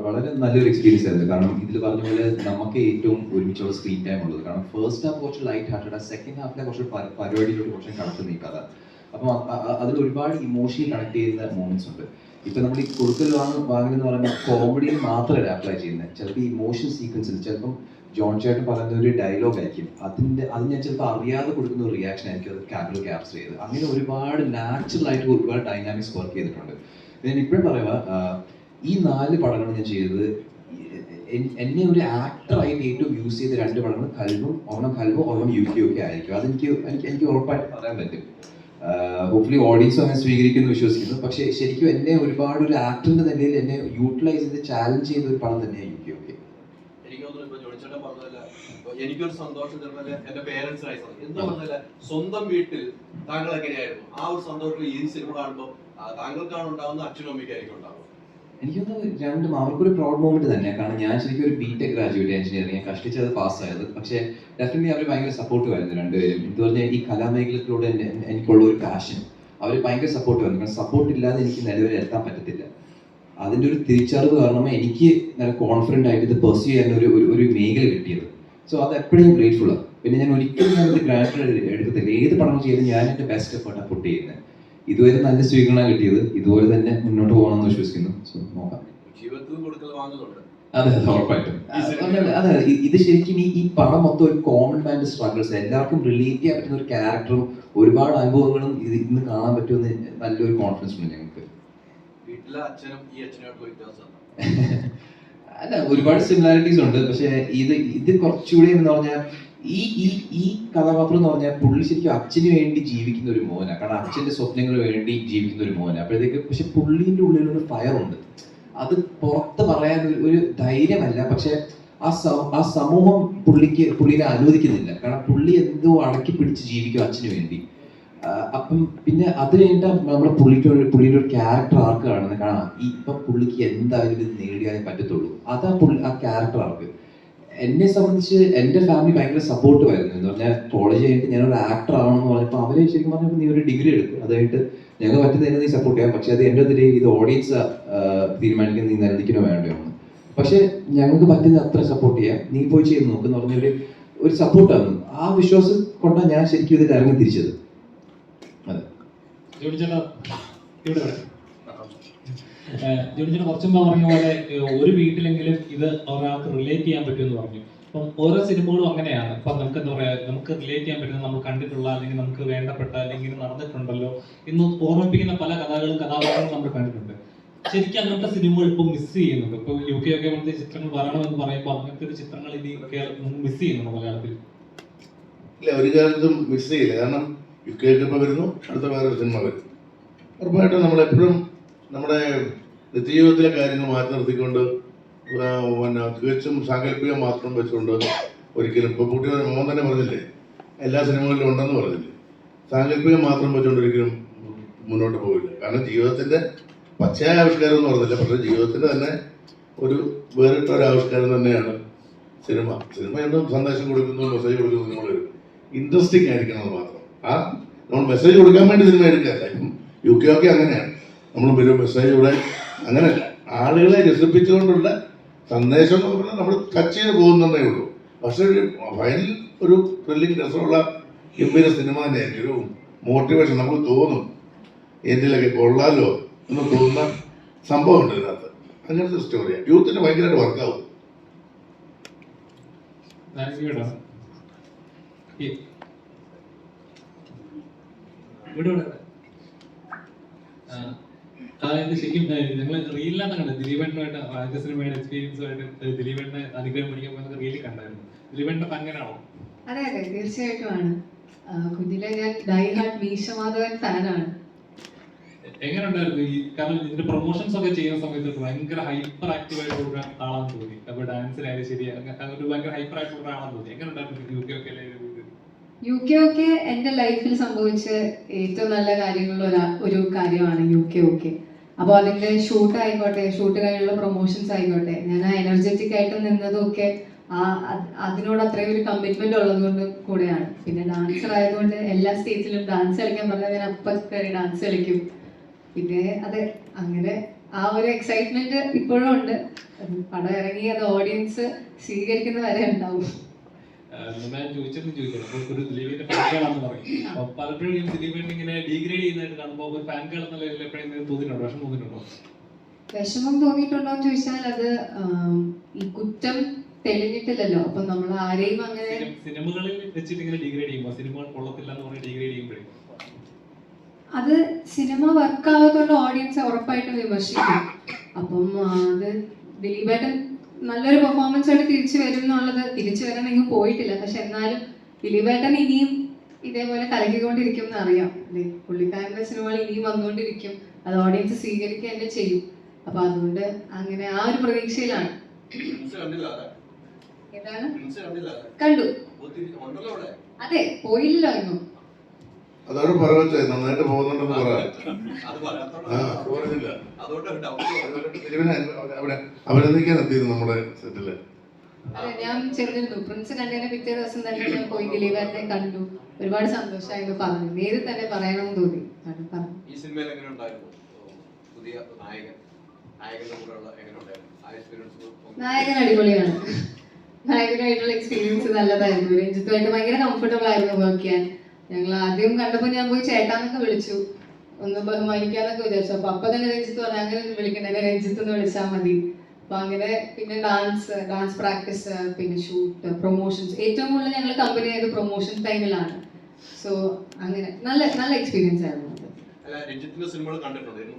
വളരെ നല്ലൊരു എക്സ്പീരിയൻസ് ആയിരുന്നു. കാരണം ഇതിൽ പറഞ്ഞ പോലെ നമുക്ക് ഏറ്റവും ഒരുമിച്ചുള്ള സ്ക്രീൻ ടൈം ഉള്ളത്. കാരണം ഫസ്റ്റ് ഹാഫ് കുറച്ച് ലൈറ്റ് ഹാർട്ടഡ്, സെക്കൻഡ് ഹാഫിലെ കുറച്ച് പരിപാടിയിലോട്ട് കുറച്ച് കണക്ക് നീക്കാത. അപ്പം അതിൽ ഒരുപാട് ഇമോഷണലി കണക്ട് ചെയ്യുന്ന മൂമെന്റ്സ് ഉണ്ട്. ഇപ്പൊ നമ്മൾ ഈ കൊടുക്കൽ വാങ്ങലെന്ന് പറയുമ്പോൾ കോമഡിയിൽ മാത്രമല്ല അപ്ലൈ ചെയ്യുന്നത്. ചിലപ്പോൾ ഈ ഇമോഷൻ സീക്വൻസിൽ ചിലപ്പം ജോൺ ചേട്ടൻ പറയുന്ന ഒരു ഡയലോഗ് ആയിരിക്കും, അത് ഞാൻ ചിലപ്പോൾ അറിയാതെ കൊടുക്കുന്ന ഒരു റിയാക്ഷൻ ആയിരിക്കും അത് ക്യാമറ ക്യാപ്ചർ ചെയ്ത്. അങ്ങനെ ഒരുപാട് നാച്ചുറൽ ആയിട്ട് ഒരുപാട് ഡൈനാമിക്സ് വർക്ക് ചെയ്തിട്ടുണ്ട്. ഞാൻ ഇപ്പോഴും പറയുക, ഈ 4 പടങ്ങൾ ഞാൻ ചെയ്തത് എന്നെ ഒരു ആക്ടറായിട്ട് ഏറ്റവും യൂസ് ചെയ്ത 2 പടങ്ങൾ ഒരെണ്ണം UK ഒക്കെ ആയിരിക്കും. അതെനിക്ക് ഉറപ്പായിട്ട് പറയാൻ പറ്റും. ഹോപ്പ്ഫുള്ളി ഓഡിയൻസ് അങ്ങനെ സ്വീകരിക്കുമെന്ന് വിശ്വസിക്കുന്നു. പക്ഷേ ശരിക്കും എന്നെ ഒരുപാട് ഒരു ആക്ടറിന്റെ നിലയിൽ എന്നെ യൂട്ടിലൈസ് ചെയ്ത് ചാലഞ്ച് ചെയ്ത ഒരു പടം തന്നെയാണ് UK ഒക്കെ. എനിക്ക് തോന്നുന്നു ഇപ്പൊ ജോണിച്ചേട്ടൻ പറഞ്ഞതല്ല, എനിക്കൊരു സന്തോഷം എന്റെ പേരൻസിനായി എന്താ പറഞ്ഞല്ല, സ്വന്തം വീട്ടിൽ താങ്കൾ എങ്ങനെയായിരുന്നു ആ ഒരു സന്തോഷം ഈ സിനിമ കാണുമ്പോൾ താങ്കൾക്കാണ് ഉണ്ടാവുന്ന, അച്ഛനും അമ്മയ്ക്കായിരിക്കും ഉണ്ടാവുക? എനിക്കൊന്ന് രണ്ടും അവർക്കൊരു പ്രൗഡ് മൊമെന്റ് തന്നെയാണ്. കാരണം ഞാൻ ശരിക്കും ഒരു BTech ഗ്രാജുവേറ്റ് എഞ്ചിനീയറിംഗ്, ഞാൻ കഷ്ടിച്ചത് പാസ്സായത്. പക്ഷേ ഡെഫിനറ്റ്ലി അവർ ഭയങ്കര സപ്പോർട്ടീവ് ആയിരുന്നു രണ്ടുപേരും. ഇത് പറഞ്ഞാൽ ഈ കലാമേഖലയിലൂടെ എനിക്കുള്ള ഒരു പാഷൻ, അവർ ഭയങ്കര സപ്പോർട്ടീവ് ആയിരുന്നു. കാരണം സപ്പോർട്ട് ഇല്ലാതെ എനിക്ക് നിലവിൽ എത്താൻ പറ്റത്തില്ല. അതിൻ്റെ ഒരു തിരിച്ചറിവ് കാരണമേ എനിക്ക് നല്ല കോൺഫിഡൻ്റ് ആയിട്ട് ഇത് പെർസ്യൂ ചെയ്യാൻ ഒരു മേഖല കിട്ടിയത്. സോ അത് എപ്പോഴും ഗ്രേറ്റ്ഫുള്ളാണ്. പിന്നെ ഞാൻ ഒരിക്കലും ഞാനത് ഗ്രാജുവേറ്റ് എടുക്കത്തില്ല. ഏത് പഠനം ചെയ്താലും ഞാൻ എൻ്റെ ബെസ്റ്റ് എഫേർട്ടാണ് പുട്ട് ചെയ്യുന്നത്. ഇതുവരെ നല്ല സ്വീകരണം കിട്ടിയത്, ഇതുപോലെ തന്നെ മുന്നോട്ട് പോകണമെന്ന് വിശ്വസിക്കുന്നു. സോ നോക്കാം. അതെ, ഉറപ്പായിട്ടും. അതെ, ഇത് ശരിക്കും ഈ പടം മൊത്തം ഒരു കോമൺ മാൻ്റെ സ്ട്രഗിൾസ്, എല്ലാവർക്കും റിലേറ്റ് ചെയ്യാൻ പറ്റുന്ന ഒരു ക്യാരക്ടറും ഒരുപാട് അനുഭവങ്ങളും ഇത് ഇന്ന് കാണാൻ പറ്റുമെന്ന് നല്ലൊരു കോൺഫിഡൻസ് ഉണ്ട് ഞങ്ങൾക്ക്. അല്ല, ഒരുപാട് സിമിലാരിറ്റീസ് ഉണ്ട്. പക്ഷെ ഇത് കുറച്ചുകൂടി എന്ന് പറഞ്ഞാൽ ഈ കഥാപാത്രം എന്ന് പറഞ്ഞാൽ പുള്ളി ശരിക്കും അച്ഛന് വേണ്ടി ജീവിക്കുന്ന ഒരു മോനാണ്. കാരണം അച്ഛന്റെ സ്വപ്നങ്ങൾ വേണ്ടി ജീവിക്കുന്ന ഒരു മോനാണ്. അപ്പോഴത്തേക്ക് പക്ഷെ പുള്ളിന്റെ ഉള്ളിലൊരു ഫയറുണ്ട്. അത് പുറത്ത് പറയാൻ ഒരു ധൈര്യമല്ല. പക്ഷെ ആ സമൂഹം പുള്ളിനെ അനുവദിക്കുന്നില്ല. കാരണം പുള്ളി എന്തോ അടക്കി പിടിച്ച് ജീവിക്കും അച്ഛന് വേണ്ടി. അപ്പം പിന്നെ അത് കഴിഞ്ഞിട്ട് നമ്മളെ പുള്ളിയുടെ ഒരു ക്യാരക്ടർ ആർക്ക് കാണുന്നത്. കാണാം ഇപ്പൊ പുള്ളിക്ക് എന്തായാലും ഇത് നേടിയാലേ പറ്റത്തുള്ളൂ. അതാ ആ ക്യാരക്ടർ ആർക്ക്. എന്നെ സംബന്ധിച്ച് എൻ്റെ ഫാമിലി ഭയങ്കര സപ്പോർട്ടീവായിരുന്നു. എന്ന് പറഞ്ഞാൽ കോളേജ് കഴിഞ്ഞിട്ട് ഞാനൊരു ആക്ടർ ആവണമെന്ന് പറഞ്ഞപ്പോൾ അവരെ ശരിക്കും പറഞ്ഞപ്പോൾ നീ ഒരു ഡിഗ്രി എടുക്കും, അതായിട്ട് ഞങ്ങൾ പറ്റുന്നതിനെ നീ സപ്പോർട്ട് ചെയ്യാം, പക്ഷെ അത് എൻ്റെ ഇതിൽ ഇത് ഓഡിയൻസ് തീരുമാനിക്കുന്ന നീ നിലനിൽക്കണോ വേണ്ടോ എന്ന്. പക്ഷെ ഞങ്ങൾക്ക് പറ്റുന്ന അത്ര സപ്പോർട്ട് ചെയ്യാം, നീ പോയി ചെയ്ത് നോക്കുന്ന പറഞ്ഞ ഒരു സപ്പോർട്ടായിരുന്നു. ആ വിശ്വാസം കൊണ്ടാണ് ഞാൻ ശരിക്കും ഇതിൽ ഇറങ്ങി തിരിച്ചത്. അതെ. ജോണിച്ചേട്ടൻ കുറച്ചും പറഞ്ഞ പോലെ ഒരു വീട്ടിലെങ്കിലും ഇത് ഒരാൾക്ക് റിലേറ്റ് ചെയ്യാൻ പറ്റുമെന്ന് പറഞ്ഞു. അപ്പം ഓരോ സിനിമകളും അങ്ങനെയാണ്. ഇപ്പം നമുക്ക് എന്താ പറയാ, നമുക്ക് റിലേറ്റ് ചെയ്യാൻ പറ്റുന്ന, നമ്മൾ കണ്ടിട്ടുള്ള അല്ലെങ്കിൽ നമുക്ക് വേണ്ടപ്പെട്ട അല്ലെങ്കിൽ നടന്നിട്ടുണ്ടല്ലോ എന്ന് ഓർമ്മിപ്പിക്കുന്ന പല കഥാപാത്രങ്ങളും നമ്മൾ കണ്ടിട്ടുണ്ട്. ശരിക്കും അങ്ങനത്തെ സിനിമകൾ ഇപ്പം മിസ് ചെയ്യുന്നുണ്ട്. ഇപ്പൊ UK ഒക്കെ പോലത്തെ ചിത്രങ്ങൾ വരണമെന്ന് പറയുമ്പോൾ അങ്ങനത്തെ ഒരു ചിത്രങ്ങൾ ഇനി മിസ് ചെയ്യുന്നുണ്ട് മലയാളത്തിൽ. ഇല്ല, ഒരു കാലത്തും മിസ് ചെയ്യില്ല. കാരണം UK ഒക്കെ ഇപ്പൊ വരുന്നു, അടുത്ത വേറൊരു സിനിമ വരും. ഉറപ്പായിട്ടും നമ്മളെപ്പോഴും നമ്മുടെ നിത്യജീവിതത്തിലെ കാര്യങ്ങൾ മാറ്റി നിർത്തിക്കൊണ്ട് പിന്നെ തികച്ചും സാങ്കല്പികം മാത്രം വെച്ചുകൊണ്ട് ഒരിക്കലും ഇപ്പോൾ കുട്ടിയുടെ മോൻ തന്നെ പറഞ്ഞില്ലേ, എല്ലാ സിനിമകളിലും ഉണ്ടെന്ന് പറഞ്ഞില്ലേ, സാങ്കല്പികം മാത്രം വെച്ചുകൊണ്ട് ഒരിക്കലും മുന്നോട്ട് പോകില്ല. കാരണം ജീവിതത്തിൻ്റെ പച്ചയായ ആവിഷ്കാരം എന്ന് പറഞ്ഞില്ല, പക്ഷേ ജീവിതത്തിൻ്റെ തന്നെ ഒരു വേറിട്ട ഒരു ആവിഷ്കാരം തന്നെയാണ് സിനിമ. സിനിമ എന്തും സന്ദേശം കൊടുക്കുന്നു, മെസ്സേജ് കൊടുക്കുന്നു, നമ്മൾ ഇൻട്രസ്റ്റിംഗ് ആയിരിക്കണം എന്ന് മാത്രം. നമ്മൾ മെസ്സേജ് കൊടുക്കാൻ വേണ്ടി സിനിമ എടുക്കുകയല്ല. ഇപ്പം UK ഒക്കെ അങ്ങനെയാണ്. നമ്മൾ വലിയ മെസ്സേജ് ഇവിടെ അങ്ങനെയല്ല, ആളുകളെ രസിപ്പിച്ചുകൊണ്ടുള്ള സന്ദേശം എന്ന് പറഞ്ഞാൽ നമ്മൾ ടച്ച് ചെയ്ത് പോകുന്നതേ ഉള്ളൂ. പക്ഷെ ഒരു ഫൈനൽ ഒരു ത്രില്ലിംഗ് രസമുള്ള ഗംഭീര സിനിമ തന്നെയായിരിക്കും. ഒരു മോട്ടിവേഷൻ നമുക്ക് തോന്നും, എന്തിലൊക്കെ കൊള്ളാലോ എന്ന് തോന്നുന്ന സംഭവമുണ്ട് ഇതിനകത്ത്. അങ്ങനത്തെ ഒരു സ്റ്റോറിയാണ്. യൂത്തിന് ഭയങ്കരമായിട്ട് വർക്കാവും. അതായത് ശരിക്കും ഞങ്ങൾ റീലിലാണ് കണ്ടത്. ദിലീപേട്ടനുമായിട്ട് ആദ്യ സിനിമയുടെ എക്സ്പീരിയൻസുമായിട്ട് ദിലീപേട്ടനെ അനുഗ്രഹം പഠിക്കാൻ പോകുന്നത് റീലിൽ കണ്ടായിരുന്നു. ദിലീപേട്ടൻ്റെ ഫാനാണോ? അതെ അതെ, തീർച്ചയായിട്ടുമാണ്. കുഞ്ഞിലെ ഞാൻ ഡൈ ഹാർട്ട് മീശമാധവൻ ഫാനാണ്. എങ്ങനെ ഉണ്ടായിരുന്നു ഈ, കാരണം ഇതിന്റെ പ്രൊമോഷൻസ് ഒക്കെ ചെയ്യുന്ന സമയത്ത് ഭയങ്കര ഹൈപ്പർ ആക്റ്റീവ് ആയിട്ടുള്ള ആളാന്ന് തോന്നി. അപ്പൊ ഡാൻസിലായാലും ശരി, ഒരു ഭയങ്കര ഹൈപ്പർ ആയിട്ടുള്ള ആളാന്ന് തോന്നി. എങ്ങനെ ഉണ്ടായിരുന്നു UK ഒക്കെ എൻ്റെ ലൈഫിൽ സംഭവിച്ച ഏറ്റവും നല്ല കാര്യങ്ങളുള്ള ഒരു കാര്യമാണ് UK ഒക്കെ. അപ്പോൾ അതിൻ്റെ ഷൂട്ട് ആയിക്കോട്ടെ, ഷൂട്ട് കഴിഞ്ഞുള്ള പ്രൊമോഷൻസ് ആയിക്കോട്ടെ, ഞാൻ എനർജറ്റിക് ആയിട്ട് നിന്നതൊക്കെ അതിനോട് അത്രയും ഒരു കമ്മിറ്റ്മെന്റ് ഉള്ളതുകൊണ്ട് കൂടെയാണ്. പിന്നെ ഡാൻസർ ആയതുകൊണ്ട് എല്ലാ സ്റ്റേജിലും ഡാൻസ് കളിക്കാൻ പറഞ്ഞാൽ ഞാൻ അപ്പം കയറി ഡാൻസ് കളിക്കും. പിന്നെ അതെ, അങ്ങനെ ആ ഒരു എക്സൈറ്റ്മെന്റ് ഇപ്പോഴും ഉണ്ട്. പടം ഇറങ്ങി അത് ഓഡിയൻസ് സ്വീകരിക്കുന്ന വരെ ഉണ്ടാവും. ഞാൻ ചോദിക്കണം, ഒരു ദിലീപിന്റെ ഫാൻകളാണെന്ന് പറയും. അപ്പൊ പലപ്പോഴും ഈ ദിലീപിനെ ഇങ്ങനെ ഡീഗ്രേഡ് ചെയ്യുന്നതായിട്ട് കാണുമ്പോൾ ഒരു ഫാൻകൾ എന്നുള്ള എപ്പോഴും തോന്നിയിട്ടുണ്ടോ, വിഷമം തോന്നിയിട്ടുണ്ടോ? വിഷമം തോന്നിയിട്ടുണ്ടോ എന്ന് ചോദിച്ചാൽ അത് ഈ കുറ്റം തെളിഞ്ഞിട്ടില്ലല്ലോ. അപ്പൊ നമ്മൾ ആരെയും അങ്ങനെ സിനിമകളിൽ വെച്ചിട്ട് ഇങ്ങനെ ഡീഗ്രേഡ് ചെയ്യുമ്പോൾ, സിനിമകൾ കൊള്ളത്തില്ല എന്ന് പറഞ്ഞ് ഡീഗ്രേഡ് ചെയ്യുമ്പോഴേ അത് സിനിമ വർക്കാവാത്തോണ്ട് ഓഡിയൻസ് ഉറപ്പായിട്ടും വിമർശിക്കും. അപ്പം അത് ദിലീപേട്ടൻ നല്ലൊരു പെർഫോമൻസ് ആയിട്ട് തിരിച്ചു വരും എന്നുള്ളത്, തിരിച്ചു വരാനെങ്കിൽ പോയിട്ടില്ല, പക്ഷെ എന്നാലും ദിലീപേട്ടൻ ഇനിയും ഇതേപോലെ കലക്കിക്കൊണ്ടിരിക്കും എന്ന് അറിയാം അല്ലേ. പുള്ളിക്കാരന്റെ സിനിമകൾ ഇനിയും വന്നുകൊണ്ടിരിക്കും, അത് ഓഡിയൻസ് സ്വീകരിക്കുക തന്നെ ചെയ്യും. അപ്പൊ അതുകൊണ്ട് അങ്ങനെ ആ ഒരു പ്രതീക്ഷയിലാണ്. ഏതാണ് കണ്ടു? അതെ, പോയില്ലല്ലോ എങ്ങും. അതോടെ പറവച്ചേ നന്നായിട്ട് പോകുന്നുണ്ടെന്ന് പറയാം. അഭിനന്ദിക്കാൻ എത്തിയിരുന്നു നമ്മുടെ സെറ്റില്. അതെ, ഞാൻ ചെന്നിരുന്നു. പ്രിൻസ് കണ്ടതിന് പിറ്റേ ദിവസം തന്നെ ഞാൻ പോയി ദിലീപേട്ടനെ കണ്ടു. ഒരുപാട് സന്തോഷമായിരുന്നു പറഞ്ഞു. നേരിൽ തന്നെ പറയണമെന്ന് തോന്നി. ഈ സിനിമയിൽ എങ്ങനെ ഉണ്ടായിരുന്നു പുതിയ നായകൻ? നായകൻ അടിപൊളിയാണ്. നായകനായിട്ടുള്ള എക്സ്പീരിയൻസ് നല്ലതായിരുന്നു. രഞ്ജിത്തുമായിട്ട് ഭയങ്കര കംഫർട്ടബിൾ ആയിരുന്നു വർക്ക് ചെയ്യാൻ. ഞങ്ങൾ ആദ്യം കണ്ടപ്പോൾ ഞാൻ പോയി ചേട്ടാന്നൊക്കെ വിളിച്ചു, ഒന്ന് ബഹുമാനിക്കാന്നൊക്കെ വിചാരിച്ചു. അപ്പൊ തന്നെ രഞ്ജിത്ത് പറഞ്ഞു അങ്ങനെ വിളിക്കണ്ട, എന്നെ രഞ്ജിത്ത് എന്ന് വിളിച്ചാൽ മതി. അപ്പൊ അങ്ങനെ പിന്നെ ഡാൻസ് പ്രാക്ടീസ്, പിന്നെ ഷൂട്ട്, പ്രൊമോഷൻസ്. ഏറ്റവും കൂടുതൽ ഞങ്ങൾ കമ്പനി ആയത് പ്രൊമോഷൻ ടൈമിലാണ്. സോ അങ്ങനെ നല്ല നല്ല എക്സ്പീരിയൻസ് ആയിരുന്നു. രഞ്ജിത്തിന്റെ സിനിമകൾ കണ്ടിട്ടുണ്ടല്ലോ?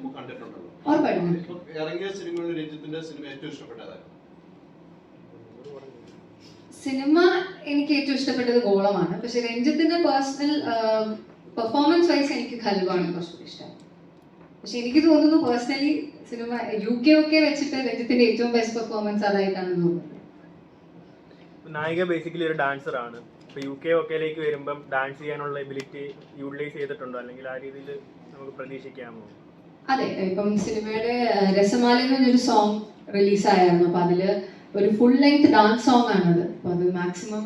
ഉറപ്പായിട്ടും. ഇറങ്ങിയ സിനിമകളിൽ രഞ്ജിത്തിന്റെ സിനിമ ഏറ്റവും ഇഷ്ടപ്പെട്ടതായിരുന്നു? സിനിമ എനിക്ക് ഏറ്റവും ഇഷ്ടപ്പെട്ടത് ഗോളമാണ്. പക്ഷെ രഞ്ജിത്തിന്റെ പേഴ്സണൽ പെർഫോമൻസ് വൈസ് എനിക്ക് ഖൽബാണ് കുറച്ചുകൂടി ഇഷ്ടം. പക്ഷെ എനിക്ക് തോന്നുന്നു പേഴ്സണലി സിനിമ UK വെച്ചിട്ട് രഞ്ജിത്തിന്റെ ഏറ്റവും ബെസ്റ്റ് പെർഫോമൻസ് അതായിട്ടാണ് തോന്നുന്നത്. നായിക ബേസിക്കലി ഒരു ഡാൻസർ ആണ്. ഇപ്പോൾ UK വരുമ്പം ഡാൻസ് ചെയ്യാനുള്ള എബിലിറ്റി യൂട്ടിലൈസ് ചെയ്തിട്ടുണ്ടോ, അല്ലെങ്കിൽ ആ രീതിയിൽ നമുക്ക് പ്രതീക്ഷിക്കാമോ? അതെ, ഇപ്പം സിനിമയുടെ രസമാല എന്ന് പറഞ്ഞൊരു സോങ് റിലീസായിരുന്നു. അപ്പം അതിൽ ഒരു ഫുൾ ലെങ്ത് ഡാൻസ് സോങ് ആണത്. അപ്പം അത് മാക്സിമം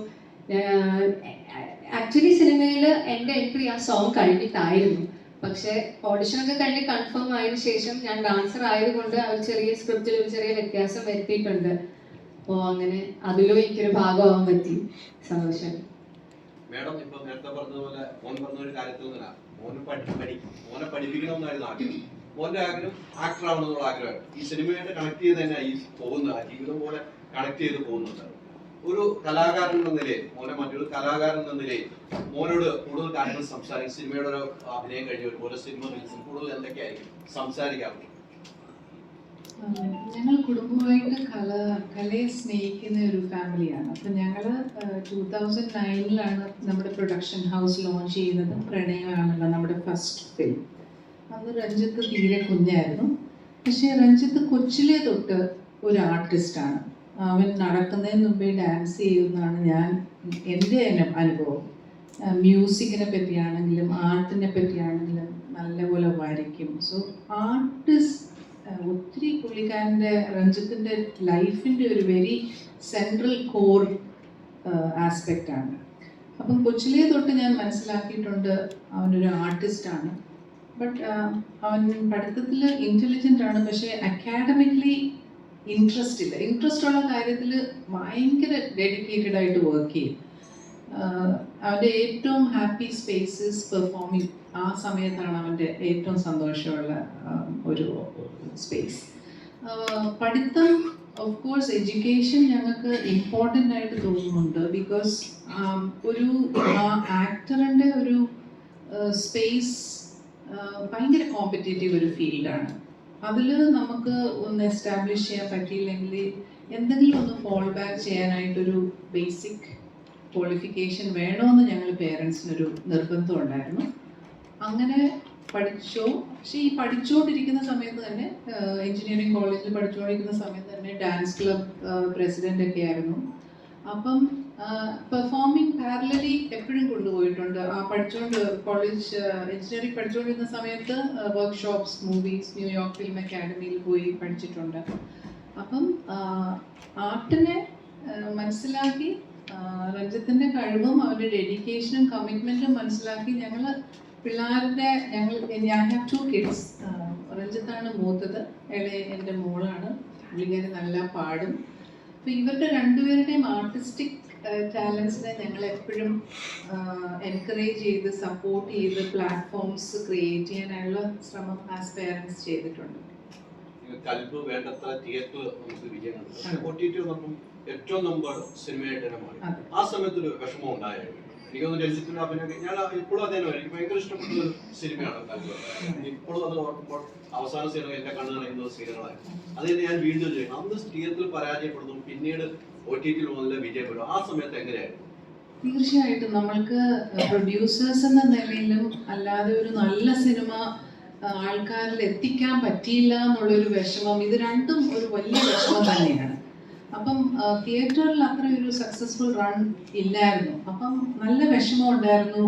ആക്ച്വലി സിനിമയിൽ എൻ്റെ എൻട്രി ആ സോങ് കഴിഞ്ഞിട്ടായിരുന്നു. പക്ഷേ ഓഡിഷനൊക്കെ കഴിഞ്ഞ് കൺഫേം ആയതിനു ശേഷം ഞാൻ ഡാൻസർ ആയതുകൊണ്ട് അവർ ചെറിയ സ്ക്രിപ്റ്റിൽ ഒരു ചെറിയ വ്യത്യാസം വരുത്തിയിട്ടുണ്ട്. അപ്പോൾ അങ്ങനെ അതിലും എനിക്കൊരു ഭാഗമാവാൻ പറ്റി. സന്തോഷം. മേഡം ഇപ്പൊ നേരത്തെ പറഞ്ഞതുപോലെ മോൻ പറഞ്ഞ ഒരു കാര്യത്തിൽ നിന്നാ മോനെ പഠിപ്പിക്കണമെന്നായിരുന്നു ആഗ്രഹം. മോന്റെ ആഗ്രഹം ആക്ടർ ആവണമെന്നുള്ള ആഗ്രഹമാണ്. ഈ സിനിമയായിട്ട് കണക്ട് ചെയ്ത് തന്നെ ഈ പോകുന്നത്, ആ ജീവിതം പോലെ കണക്ട് ചെയ്ത് പോകുന്നുണ്ട്. ഒരു കലാകാരൻ എന്ന നിലയിൽ മറ്റൊരു കലാകാരൻ എന്ന നിലയിൽ മോനോട് കൂടുതൽ കാര്യങ്ങൾ സംസാരിക്കും. സിനിമയുടെ ഒരു അഭിനയം കഴിഞ്ഞ ഒരുപോലെ സിനിമ റിലീസും കൂടുതൽ എന്തൊക്കെയായിരിക്കും സംസാരിക്കാറുണ്ട്? ഞങ്ങൾ കുടുംബമായിട്ട് കലയെ സ്നേഹിക്കുന്ന ഒരു ഫാമിലിയാണ്. അപ്പം ഞങ്ങൾ 2009 നമ്മുടെ പ്രൊഡക്ഷൻ ഹൗസ് ലോഞ്ച് ചെയ്യുന്നത്. പ്രണയമാണല്ലോ നമ്മുടെ ഫസ്റ്റ് ഫിലിം. അന്ന് രഞ്ജിത്ത് തീരെ കുഞ്ഞായിരുന്നു. പക്ഷേ രഞ്ജിത്ത് കൊച്ചിലെ തൊട്ട് ഒരു ആർട്ടിസ്റ്റാണ്. അവൻ നടക്കുന്നതിന് മുമ്പേ ഡാൻസ് ചെയ്യുന്നതാണ് എൻ്റെ അനുഭവം. മ്യൂസിക്കിനെ പറ്റിയാണെങ്കിലും ആർട്ടിനെ പറ്റിയാണെങ്കിലും നല്ലപോലെ വരയ്ക്കും. സോ ആർട്ടിസ്റ്റ് ഒത്തിരി പുള്ളിക്കാരൻ്റെ രഞ്ജിത്തിൻ്റെ ലൈഫിൻ്റെ ഒരു വെരി സെൻട്രൽ കോർ ആസ്പെക്റ്റാണ്. അപ്പം കൊച്ചിലെ തൊട്ട് ഞാൻ മനസ്സിലാക്കിയിട്ടുണ്ട് അവനൊരു ആർട്ടിസ്റ്റാണ്. ബട്ട് അവൻ പഠിത്തത്തിൽ ഇൻ്റലിജൻ്റ് ആണ്. പക്ഷേ അക്കാഡമിക്കലി ഇൻട്രസ്റ്റ് ഉള്ള കാര്യത്തിൽ ഭയങ്കര ഡെഡിക്കേറ്റഡ് ആയിട്ട് വർക്ക് ചെയ്യും. അവൻ്റെ ഏറ്റവും ഹാപ്പി സ്പേസസ് പെർഫോമിങ്. ആ സമയത്താണ് അവൻ്റെ ഏറ്റവും സന്തോഷമുള്ള ഒരു സ്പേസ്. പഠിത്തം ഓഫ് കോഴ്സ് എഡ്യൂക്കേഷൻ ഞങ്ങൾക്ക് ഇമ്പോർട്ടൻ്റ് ആയിട്ട് തോന്നുന്നുണ്ട്. ബിക്കോസ് ഒരു ആക്ടറിൻ്റെ ഒരു സ്പേസ് ഭയങ്കര കോമ്പറ്റേറ്റീവ് ഒരു ഫീൽഡാണ്. അതിൽ നമുക്ക് ഒന്ന് എസ്റ്റാബ്ലിഷ് ചെയ്യാൻ പറ്റിയില്ലെങ്കിൽ എന്തെങ്കിലും ഒന്ന് ഫോൾ ബാക്ക് ചെയ്യാനായിട്ടൊരു ബേസിക് ക്വാളിഫിക്കേഷൻ വേണമെന്ന് ഞങ്ങൾ പേരൻസിനൊരു നിർബന്ധം ഉണ്ടായിരുന്നു. അങ്ങനെ പഠിച്ചോ. പക്ഷേ ഈ പഠിച്ചുകൊണ്ടിരിക്കുന്ന സമയത്ത് തന്നെ എഞ്ചിനീയറിംഗ് കോളേജിൽ പഠിച്ചുകൊണ്ടിരിക്കുന്ന സമയത്ത് തന്നെ ഡാൻസ് ക്ലബ് പ്രസിഡൻ്റൊക്കെ ആയിരുന്നു. അപ്പം പെർഫോമിങ് പാരലലി എപ്പോഴും കൊണ്ടുപോയിട്ടുണ്ട്. കോളേജ് എഞ്ചിനീയറിംഗ് പഠിച്ചുകൊണ്ടിരുന്ന സമയത്ത് വർക്ക്ഷോപ്സ്, മൂവീസ്, ന്യൂയോർക്ക് ഫിലിം അക്കാഡമിയിൽ പോയി പഠിച്ചിട്ടുണ്ട്. അപ്പം ആർട്ടിനെ മനസ്സിലാക്കി രഞ്ജിത്തിൻ്റെ കഴിവും അവരുടെ ഡെഡിക്കേഷനും കമ്മിറ്റ്മെൻറ്റും മനസ്സിലാക്കി I have 2 kids. രഞ്ജിത്താണ് മൂത്തത്, എൻ്റെ മോളാണ്. പുള്ളിക്കാരി നല്ല പാടും. അപ്പോൾ ഇവരുടെ രണ്ടുപേരുടെയും ആർട്ടിസ്റ്റിക് ടാലൻസിനെ ഞങ്ങൾ എപ്പോഴും എൻകറേജ് ചെയ്ത് സപ്പോർട്ട് ചെയ്ത് പ്ലാറ്റ്ഫോംസ് ക്രിയേറ്റ് ചെയ്യാനുള്ള ശ്രമം ആസ് പേരൻസ് ചെയ്തിട്ടുണ്ട്. കൽബ് വേണ്ടത്ര തിയേറ്റർ നമുക്ക് വിജയം കണ്ടു. OTT വന്നപ്പം ഏറ്റവും നമ്പർ സിനിമയായിട്ട് തന്നെ മാറി. ആ സമയത്തൊരു വിഷമം ഉണ്ടായിരുന്നു. എനിക്കൊന്ന് രഞ്ജിത്തിന്റെ അഭിനയം ഞാൻ ഇപ്പോഴും അതേനോ എനിക്ക് ഭയങ്കര ഇഷ്ടപ്പെട്ട ഒരു സിനിമയാണ് കൽബ്. ഇപ്പോഴും അത് ഓർക്കുമ്പോൾ അവസാന സിനിമ എന്റെ കണ്ണു കളയുന്ന സീനുകളായിരുന്നു. അത് തന്നെ ഞാൻ വീണ്ടും ചെയ്യണം. അന്ന് തിയേറ്ററിൽ പരാജയപ്പെടുന്നു, പിന്നീട് OTT നല്ല വിജയപ്പെടും. ആ സമയത്ത് എങ്ങനെയായിരുന്നു? തീർച്ചയായിട്ടും നമ്മൾക്ക് പ്രൊഡ്യൂസേഴ്സ് എന്ന നിലയിലും അല്ലാതെ ഒരു നല്ല സിനിമ ആൾക്കാരിൽ എത്തിക്കാൻ പറ്റിയില്ല എന്നുള്ളൊരു വിഷമം, ഇത് രണ്ടും ഒരു വലിയ വിഷമം തന്നെയാണ്. അപ്പം തിയേറ്ററിൽ അത്ര ഒരു സക്സസ്ഫുൾ റൺ ഇല്ലായിരുന്നു. അപ്പം നല്ല വിഷമം ഉണ്ടായിരുന്നു.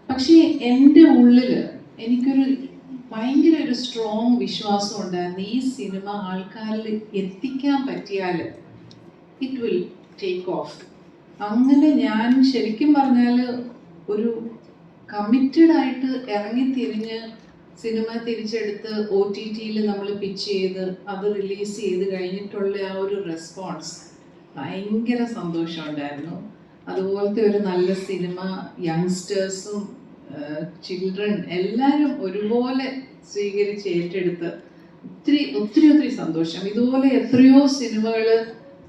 പക്ഷേ എൻ്റെ ഉള്ളിൽ എനിക്കൊരു ഭയങ്കര ഒരു സ്ട്രോങ് വിശ്വാസം ഉണ്ടായിരുന്നു. ഈ സിനിമ ആൾക്കാരിൽ എത്തിക്കാൻ പറ്റിയാൽ ഇറ്റ് വിൽ ടേക്ക് ഓഫ്. അങ്ങനെ ഞാൻ ശരിക്കും പറഞ്ഞാൽ ഒരു കമ്മിറ്റഡ് ആയിട്ട് ഇറങ്ങിത്തിരിഞ്ഞ് സിനിമ തിരിച്ചെടുത്ത് OTTയിൽ നമ്മൾ പിച്ച് ചെയ്ത് അത് റിലീസ് ചെയ്ത് കഴിഞ്ഞിട്ടുള്ള ആ ഒരു റെസ്പോൺസ് ഭയങ്കര സന്തോഷമുണ്ടായിരുന്നു. അതുപോലത്തെ ഒരു നല്ല സിനിമ യങ്സ്റ്റേഴ്സും ചിൽഡ്രൻ എല്ലാവരും ഒരുപോലെ സ്വീകരിച്ച് ഏറ്റെടുത്ത് ഒത്തിരി സന്തോഷം. ഇതുപോലെ എത്രയോ സിനിമകൾ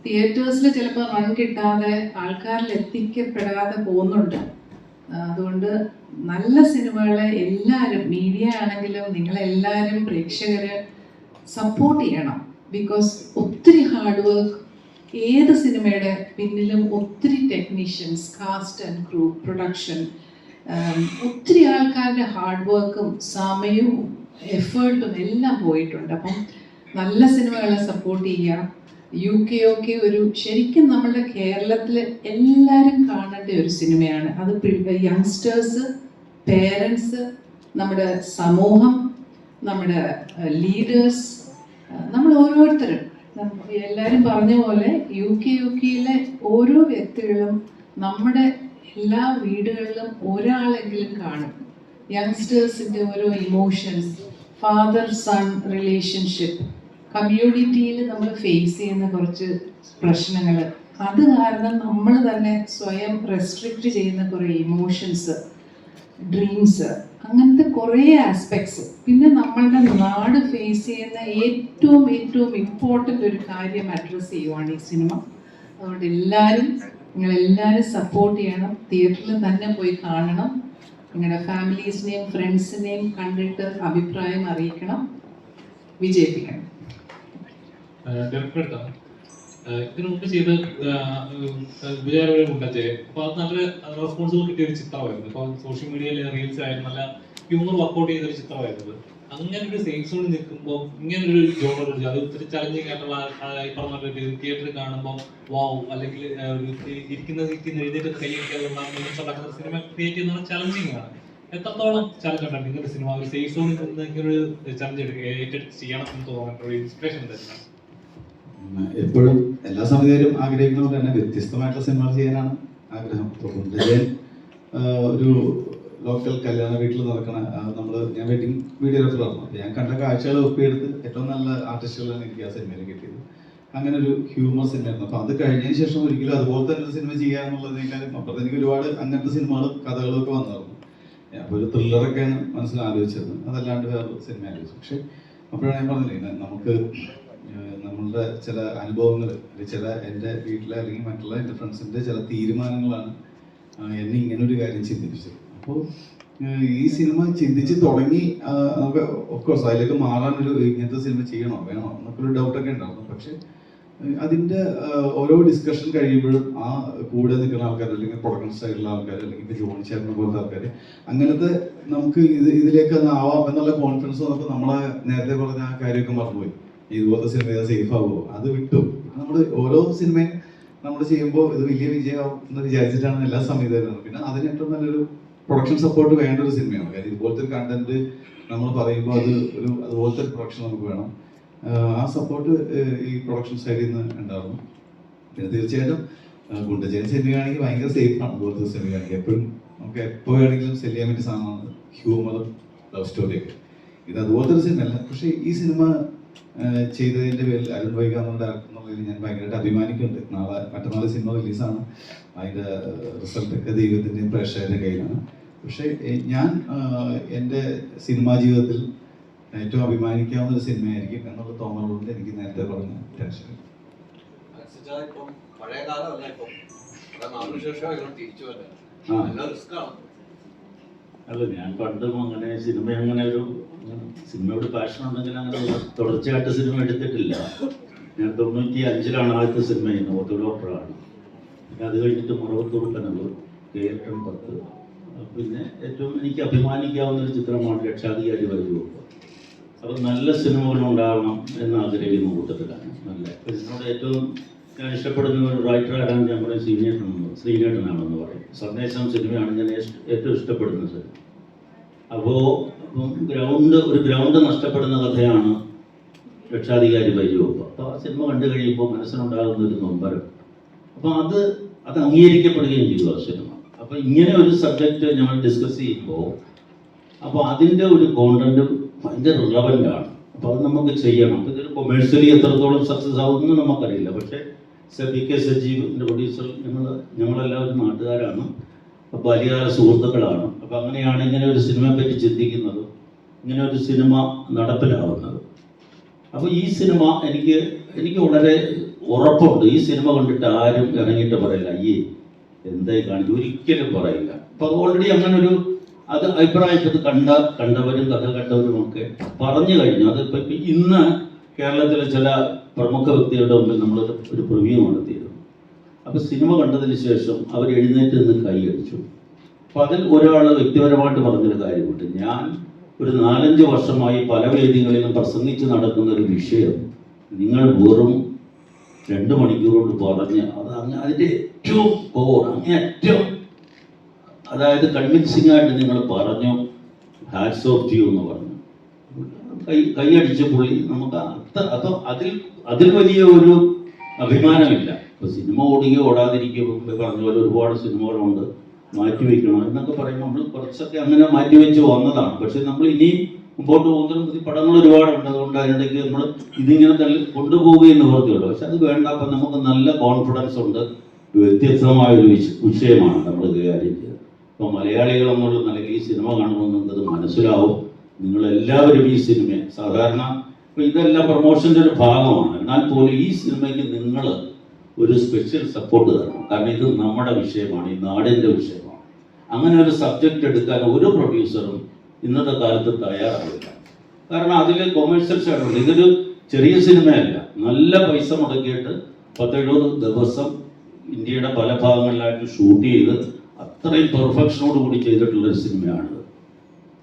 തിയേറ്റേഴ്സിൽ ചിലപ്പോൾ റൺ കിട്ടാതെ ആൾക്കാരിൽ എത്തിക്കപ്പെടാതെ പോകുന്നുണ്ട്. അതുകൊണ്ട് നല്ല സിനിമകളെ എല്ലാവരും, മീഡിയ ആണെങ്കിലും നിങ്ങളെല്ലാവരും പ്രേക്ഷകരെ സപ്പോർട്ട് ചെയ്യണം. ബിക്കോസ് ഒത്തിരി ഹാർഡ് വർക്ക് ഏത് സിനിമയുടെ പിന്നിലും ഒത്തിരി technicians, cast and crew, production, ഒത്തിരി ആൾക്കാരുടെ ഹാർഡ് വർക്കും സമയവും എഫേർട്ടും എല്ലാം പോയിട്ടുണ്ട്. അപ്പം നല്ല സിനിമകളെ സപ്പോർട്ട് ചെയ്യുക. UK ഒരു ശരിക്കും നമ്മുടെ കേരളത്തിൽ എല്ലാവരും കാണേണ്ട ഒരു സിനിമയാണ്. അത് യങ്സ്റ്റേഴ്സ്, പേരൻസ്, നമ്മുടെ സമൂഹം, നമ്മുടെ ലീഡേഴ്സ്, നമ്മൾ ഓരോരുത്തരും എല്ലാവരും പറഞ്ഞ പോലെ UK ഓരോ വ്യക്തികളും നമ്മുടെ എല്ലാ വീടുകളിലും ഒരാളെങ്കിലും കാണും. യങ്സ്റ്റേഴ്സിൻ്റെ ഓരോ ഇമോഷൻസ്, ഫാദർ സൺ റിലേഷൻഷിപ്പ്, കമ്മ്യൂണിറ്റിയിൽ നമ്മൾ ഫേസ് ചെയ്യുന്ന കുറച്ച് പ്രശ്നങ്ങൾ, അത് കാരണം നമ്മൾ തന്നെ സ്വയം റെസ്ട്രിക്റ്റ് ചെയ്യുന്ന കുറേ ഇമോഷൻസ്, ഡ്രീംസ്, അങ്ങനത്തെ കുറേ ആസ്പെക്ട്സ്. പിന്നെ നമ്മളുടെ നാട് ഫേസ് ചെയ്യുന്ന ഏറ്റവും ഇമ്പോർട്ടൻ്റ് ഒരു കാര്യം അഡ്രസ്സ് ചെയ്യുവാണ് ഈ സിനിമ. അതുകൊണ്ട് നിങ്ങളെല്ലാവരും സപ്പോർട്ട് ചെയ്യണം. തിയേറ്ററിൽ തന്നെ പോയി കാണണം. നിങ്ങളുടെ ഫാമിലീസിനെയും ഫ്രണ്ട്സിനെയും കണ്ടിട്ട് അഭിപ്രായം അറിയിക്കണം. വിജയിപ്പിക്കണം. ഇതിനു മുമ്പ് ചെയ്ത് വിചാരമുണ്ടേ, അപ്പൊ അത് നല്ല റെസ്പോൺസിബിൾ കിട്ടിയ ഒരു ചിത്രമായിരുന്നു. ഇപ്പൊ സോഷ്യൽ മീഡിയയിൽ റീൽസ് ആയിരുന്നു, നല്ല ഹ്യൂമർ വർക്ക്ഔട്ട് ചെയ്ത ഒരു ചിത്രമായിരുന്നു. അങ്ങനെ ഒരു സേഫ് സോണിൽ നിൽക്കുമ്പോൾ ഇങ്ങനൊരു ജോണർ അത് ഒത്തിരി ചലഞ്ചിങ് ആയിട്ടുള്ള ഈ പറഞ്ഞ തിയേറ്ററിൽ കാണുമ്പോൾ വാവ്, അല്ലെങ്കിൽ ഇരിക്കുന്ന എഴുതിയിട്ട് കൈയ്യുള്ള സിനിമ ക്രിയേറ്റ് ചെയ്യുന്ന ചലഞ്ചിങ് ആണ്. എത്രത്തോളം ചലഞ്ച് ഉണ്ടായിരുന്നു ഇങ്ങനൊരു സിനിമ ഒരു സേഫ് സോണിൽ നിന്ന് ഇങ്ങനൊരു ചലഞ്ച് ഏറ്റെടുത്ത് ചെയ്യണം എന്ന് തോന്നുന്നുണ്ട്? ഒരു ഇൻസ്പിറേഷൻ എന്തായിരുന്നു? എപ്പോഴും എല്ലാ സംവിധായകരും ആഗ്രഹിക്കുന്നത് തന്നെ വ്യത്യസ്തമായിട്ടുള്ള സിനിമകൾ ചെയ്യാനാണ് ആഗ്രഹം. കുണ്ടജയൻ ഒരു ലോക്കൽ കല്യാണ വീട്ടിൽ നടക്കണ ഞാൻ വെഡിങ് വീഡിയോഗ്രാഫറാണ്. അപ്പോൾ ഞാൻ കണ്ട കാഴ്ചകൾ ഒപ്പിയെടുത്ത് ഏറ്റവും നല്ല ആർട്ടിസ്റ്റുകളാണ് എനിക്ക് ആ സിനിമയിൽ കിട്ടിയത്. അങ്ങനെ ഒരു ഹ്യൂമർ സിനിമയായിരുന്നു. അപ്പോൾ അത് കഴിഞ്ഞതിന് ശേഷം ഒരിക്കലും അതുപോലെ തന്നെ ഒരു സിനിമ ചെയ്യുക എന്നുള്ളതിനേക്കാളും അപ്പുറത്ത് എനിക്ക് ഒരുപാട് അങ്ങനത്തെ സിനിമകളും കഥകളും ഒക്കെ വന്നിരുന്നു. അപ്പോൾ ഒരു ത്രില്ലറൊക്കെയാണ് മനസ്സിൽ ആലോചിച്ചിരുന്നത്, അതല്ലാണ്ട് വേറെ സിനിമ ആലോചിച്ചു. പക്ഷെ അപ്പോഴാണ് ഞാൻ പറഞ്ഞില്ലേ, നമുക്ക് നമ്മളുടെ ചില അനുഭവങ്ങൾ, എൻ്റെ വീട്ടിലെ അല്ലെങ്കിൽ മറ്റുള്ള എൻ്റെ ഫ്രണ്ട്സിൻ്റെ ചില തീരുമാനങ്ങളാണ് എന്നെ ഇങ്ങനൊരു കാര്യം ചിന്തിപ്പിച്ചത്. അപ്പോൾ ഈ സിനിമ ചിന്തിച്ച് തുടങ്ങി നമുക്ക് ഓഫ്കോഴ്സ് അതിലേക്ക് മാറാനൊരു ഇങ്ങനത്തെ സിനിമ ചെയ്യണോ വേണോ എന്നൊക്കെ ഡൗട്ടൊക്കെ ഉണ്ടായിരുന്നു. പക്ഷെ അതിൻ്റെ ഓരോ ഡിസ്കഷൻ കഴിയുമ്പോഴും ആ കൂടെ നിൽക്കുന്ന ആൾക്കാർ, അല്ലെങ്കിൽ പ്രൊഡക്ഷൻ സൈഡിലുള്ള ആൾക്കാർ, അല്ലെങ്കിൽ ഇപ്പോൾ ജോണി ചേട്ടനെ പോലത്തെ ആൾക്കാർ, അങ്ങനത്തെ നമുക്ക് ഇതിലേക്ക് ഒന്ന് ആവാം എന്നുള്ള കോൺഫിഡൻസ് വന്നപ്പോൾ നമ്മളെ നേരത്തെ പറഞ്ഞ ആ കാര്യമൊക്കെ മറന്നുപോയി. ഇതുപോലത്തെ സിനിമ സേഫ് ആവുമോ, അത് വിട്ടു. നമ്മൾ ഓരോ സിനിമയും നമ്മൾ ചെയ്യുമ്പോൾ ഇത് വലിയ വിജയമാവും എന്ന് വിചാരിച്ചിട്ടാണ് എല്ലാ സംവിധായകരും. പിന്നെ അതിന് ഏറ്റവും നല്ലൊരു പ്രൊഡക്ഷൻ സപ്പോർട്ട് വേണ്ട ഒരു സിനിമയാണ്. കാര്യം ഇതുപോലത്തെ ഒരു കണ്ടന്റ് നമ്മൾ പറയുമ്പോൾ അതുപോലത്തെ ഒരു പ്രൊഡക്ഷൻ നമുക്ക് വേണം. ആ സപ്പോർട്ട് ഈ പ്രൊഡക്ഷൻ സൈഡിൽ നിന്ന് ഉണ്ടായിരുന്നു. പിന്നെ തീർച്ചയായിട്ടും ഗുണ്ടജയൻ സിനിമയാണെങ്കിൽ ഭയങ്കര സേഫാണ്. അതുപോലത്തെ സിനിമയാണെങ്കിൽ എപ്പോഴും നമുക്ക് എപ്പോൾ വേണമെങ്കിലും സെല് ചെയ്യാൻ പറ്റിയ സാധനമാണ് ഹ്യൂമറും ലവ് സ്റ്റോറിയൊക്കെ. ഇത് അതുപോലത്തെ ഒരു സിനിമയല്ല. പക്ഷേ ഈ സിനിമ ചെയ്തതിൻ്റെ പേരിൽ അരുൺ വൈകാന്നുള്ള ഡയറക്ടർ എന്നുള്ളതിൽ ഞാൻ ഭയങ്കരമായിട്ട് അഭിമാനിക്കുന്നുണ്ട്. മറ്റന്നാൾ സിനിമ റിലീസാണ്. അതിൻ്റെ റിസൾട്ടൊക്കെ ദൈവത്തിൻ്റെയും പ്രേക്ഷകരുടെ കയ്യിലാണ്. പക്ഷേ ഞാൻ എൻ്റെ സിനിമാ ജീവിതത്തിൽ ഏറ്റവും അഭിമാനിക്കാവുന്ന ഒരു സിനിമയായിരിക്കും എന്നുള്ള തോന്നലുകൊണ്ട് എനിക്ക് നേരത്തെ പറഞ്ഞ ടെൻഷൻ. ഇപ്പം പഴയ കാലമല്ല, ഇപ്പം ശേഷം തിരിച്ചു വരാം റിസ്ക്കാണ്. അല്ല, ഞാൻ പണ്ടും അങ്ങനെ സിനിമയോട് പാഷൻ ഉണ്ടെങ്കിൽ അങ്ങനെ തുടർച്ചയായിട്ട് സിനിമ എടുത്തിട്ടില്ല. ഞാൻ 95 ആദ്യത്തെ സിനിമ ചെയ്യുന്നത് ഓട്ടോ ഡോക്ടറാണ്. പിന്നെ അത് കഴിഞ്ഞിട്ട് മുറവത്തൂർ കനവ്, കേരളം 10. പിന്നെ ഏറ്റവും എനിക്ക് അഭിമാനിക്കാവുന്ന ഒരു ചിത്രമാണ് രക്ഷാധികാരി വരുമ്പോൾ. അപ്പോൾ നല്ല സിനിമകൾ ഉണ്ടാവണം എന്ന് ആഗ്രഹിക്കുന്ന കൂട്ടത്തിലാണ്. എന്നോട് ഏറ്റവും ഞാൻ ഇഷ്ടപ്പെടുന്ന ഒരു റൈറ്റർ ആരാണ് ഞാൻ പറയും ശ്രീനേട്ടനാണെന്ന് പറയും. സന്ദേശം സിനിമയാണ് ഞാൻ ഏറ്റവും ഇഷ്ടപ്പെടുന്ന സിനിമ. അപ്പോൾ ഒരു ഗ്രൗണ്ട് നഷ്ടപ്പെടുന്ന കഥയാണ് രക്ഷാധികാരി വൈജോപ്പ്. അപ്പോൾ ആ സിനിമ കണ്ടു കഴിയുമ്പോൾ മനസ്സിനുണ്ടാകുന്ന ഒരു നൊമ്പരം. അപ്പോൾ അത് അംഗീകരിക്കപ്പെടുകയും ചെയ്തു ആ സിനിമ. അപ്പോൾ ഇങ്ങനെ ഒരു സബ്ജക്റ്റ് ഞങ്ങൾ ഡിസ്കസ് ചെയ്യുമ്പോൾ അപ്പോൾ അതിൻ്റെ ഒരു കോണ്ടന്റ് ഭയങ്കര റിലവൻ്റ് ആണ്. അപ്പോൾ അത് നമുക്ക് ചെയ്യണം. അപ്പോൾ ഇതൊരു കൊമേഴ്സ്യലി എത്രത്തോളം സക്സസ് ആവുമെന്ന് നമുക്കറിയില്ല. പക്ഷേ PK സജീവിൻ്റെ പ്രൊഡ്യൂസർ ഞങ്ങളെല്ലാവരും നാട്ടുകാരാണ്, ബാല്യകാല സുഹൃത്തുക്കളാണ്. അപ്പോൾ അങ്ങനെയാണ് ഇങ്ങനെ ഒരു സിനിമയെ പറ്റി ചിന്തിക്കുന്നതും ഇങ്ങനെ ഒരു സിനിമ നടപ്പിലാവുന്നത്. അപ്പോൾ ഈ സിനിമ എനിക്ക് വളരെ ഉറപ്പുണ്ട്, ഈ സിനിമ കണ്ടിട്ട് ആരും ഇറങ്ങിയിട്ട് പറയില്ല അയ്യേ എന്തായി കാണിക്കും, ഒരിക്കലും പറയില്ല. അപ്പോൾ ഓൾറെഡി അങ്ങനൊരു അഭിപ്രായത്തിൽ കണ്ടവരും കഥ കണ്ടവരും ഒക്കെ പറഞ്ഞു കഴിഞ്ഞു. അതിപ്പോൾ ഇന്ന് കേരളത്തിലെ ചില പ്രമുഖ വ്യക്തികളുടെ മുമ്പിൽ നമ്മൾ ഒരു പ്രിവ്യൂ നടത്തിയിരുന്നു. അപ്പോൾ സിനിമ കണ്ടതിന് ശേഷം അവർ എഴുന്നേറ്റ് നിന്ന് കൈയടിച്ചു. അപ്പോൾ അതിൽ ഒരാൾ വ്യക്തിപരമായിട്ട് പറഞ്ഞൊരു കാര്യമുണ്ട്. ഞാൻ ഒരു 4-5 വർഷമായി പല വേദികളിലും പ്രസംഗിച്ച് നടക്കുന്ന ഒരു വിഷയം നിങ്ങൾ വെറും 2 മണിക്കൂർ കൊണ്ട് പറഞ്ഞ് അതിൻ്റെ ഏറ്റവും അങ്ങേറ്റവും അതായത് കൺവിൻസിംഗ് ആയിട്ട് നിങ്ങൾ പറഞ്ഞു, ഹാറ്റ്സ് ഓഫ് ടു എന്ന് പറഞ്ഞു. കൈയടിച്ച പുള്ളി നമുക്ക് അപ്പോൾ അതിൽ വലിയ ഒരു അഭിമാനമില്ല. ഇപ്പോൾ സിനിമ ഓടുകയോ ഓടാതിരിക്കുകയോ പറഞ്ഞ പോലെ ഒരുപാട് സിനിമകളുണ്ട്, മാറ്റിവെക്കണം എന്നൊക്കെ പറയുമ്പോൾ നമ്മൾ കുറച്ചൊക്കെ അങ്ങനെ മാറ്റിവെച്ച് വന്നതാണ്. പക്ഷെ നമ്മൾ ഇനിയും മുമ്പോട്ട് പോകുന്ന പടങ്ങൾ ഒരുപാടുണ്ട്. അതുകൊണ്ട് അതിനിടയ്ക്ക് നമ്മൾ ഇതിങ്ങനെ കൊണ്ടുപോവുകയെന്ന് നിവൃത്തിയുള്ളൂ. പക്ഷെ അത് വേണ്ട. അപ്പം നമുക്ക് നല്ല കോൺഫിഡൻസ് ഉണ്ട്. വ്യത്യസ്തമായൊരു വിഷയമാണ് നമ്മൾ കൈകാര്യം ചെയ്തത്. അപ്പോൾ മലയാളികൾ എന്നുള്ള നിലയിൽ ഈ സിനിമ കാണുമെന്നത് മനസ്സിലാവും. നിങ്ങളെല്ലാവരും ഈ സിനിമയെ സാധാരണ ഇപ്പോൾ ഇതെല്ലാം പ്രൊമോഷൻ്റെ ഒരു ഭാഗമാണ്. എന്നാൽ പോലും ഈ സിനിമയ്ക്ക് നിങ്ങൾ ഒരു സ്പെഷ്യൽ സപ്പോർട്ട് തരണം. കാരണം ഇത് നമ്മുടെ വിഷയമാണ്, ഈ നാടിൻ്റെ വിഷയമാണ്. അങ്ങനെ ഒരു സബ്ജക്റ്റ് എടുക്കാൻ ഒരു പ്രൊഡ്യൂസറും ഇന്നത്തെ കാലത്ത് തയ്യാറാവില്ല. കാരണം അതിൽ കൊമേഴ്ഷ്യൽ സൈഡുണ്ട്. ഇതൊരു ചെറിയ സിനിമയല്ല. നല്ല പൈസ മുടക്കിയിട്ട് 10-70 ദിവസം ഇന്ത്യയുടെ പല ഭാഗങ്ങളിലായിട്ട് ഷൂട്ട് ചെയ്ത് അത്രയും പെർഫെക്ഷനോട് കൂടി ചെയ്തിട്ടുള്ളൊരു സിനിമയാണിത്.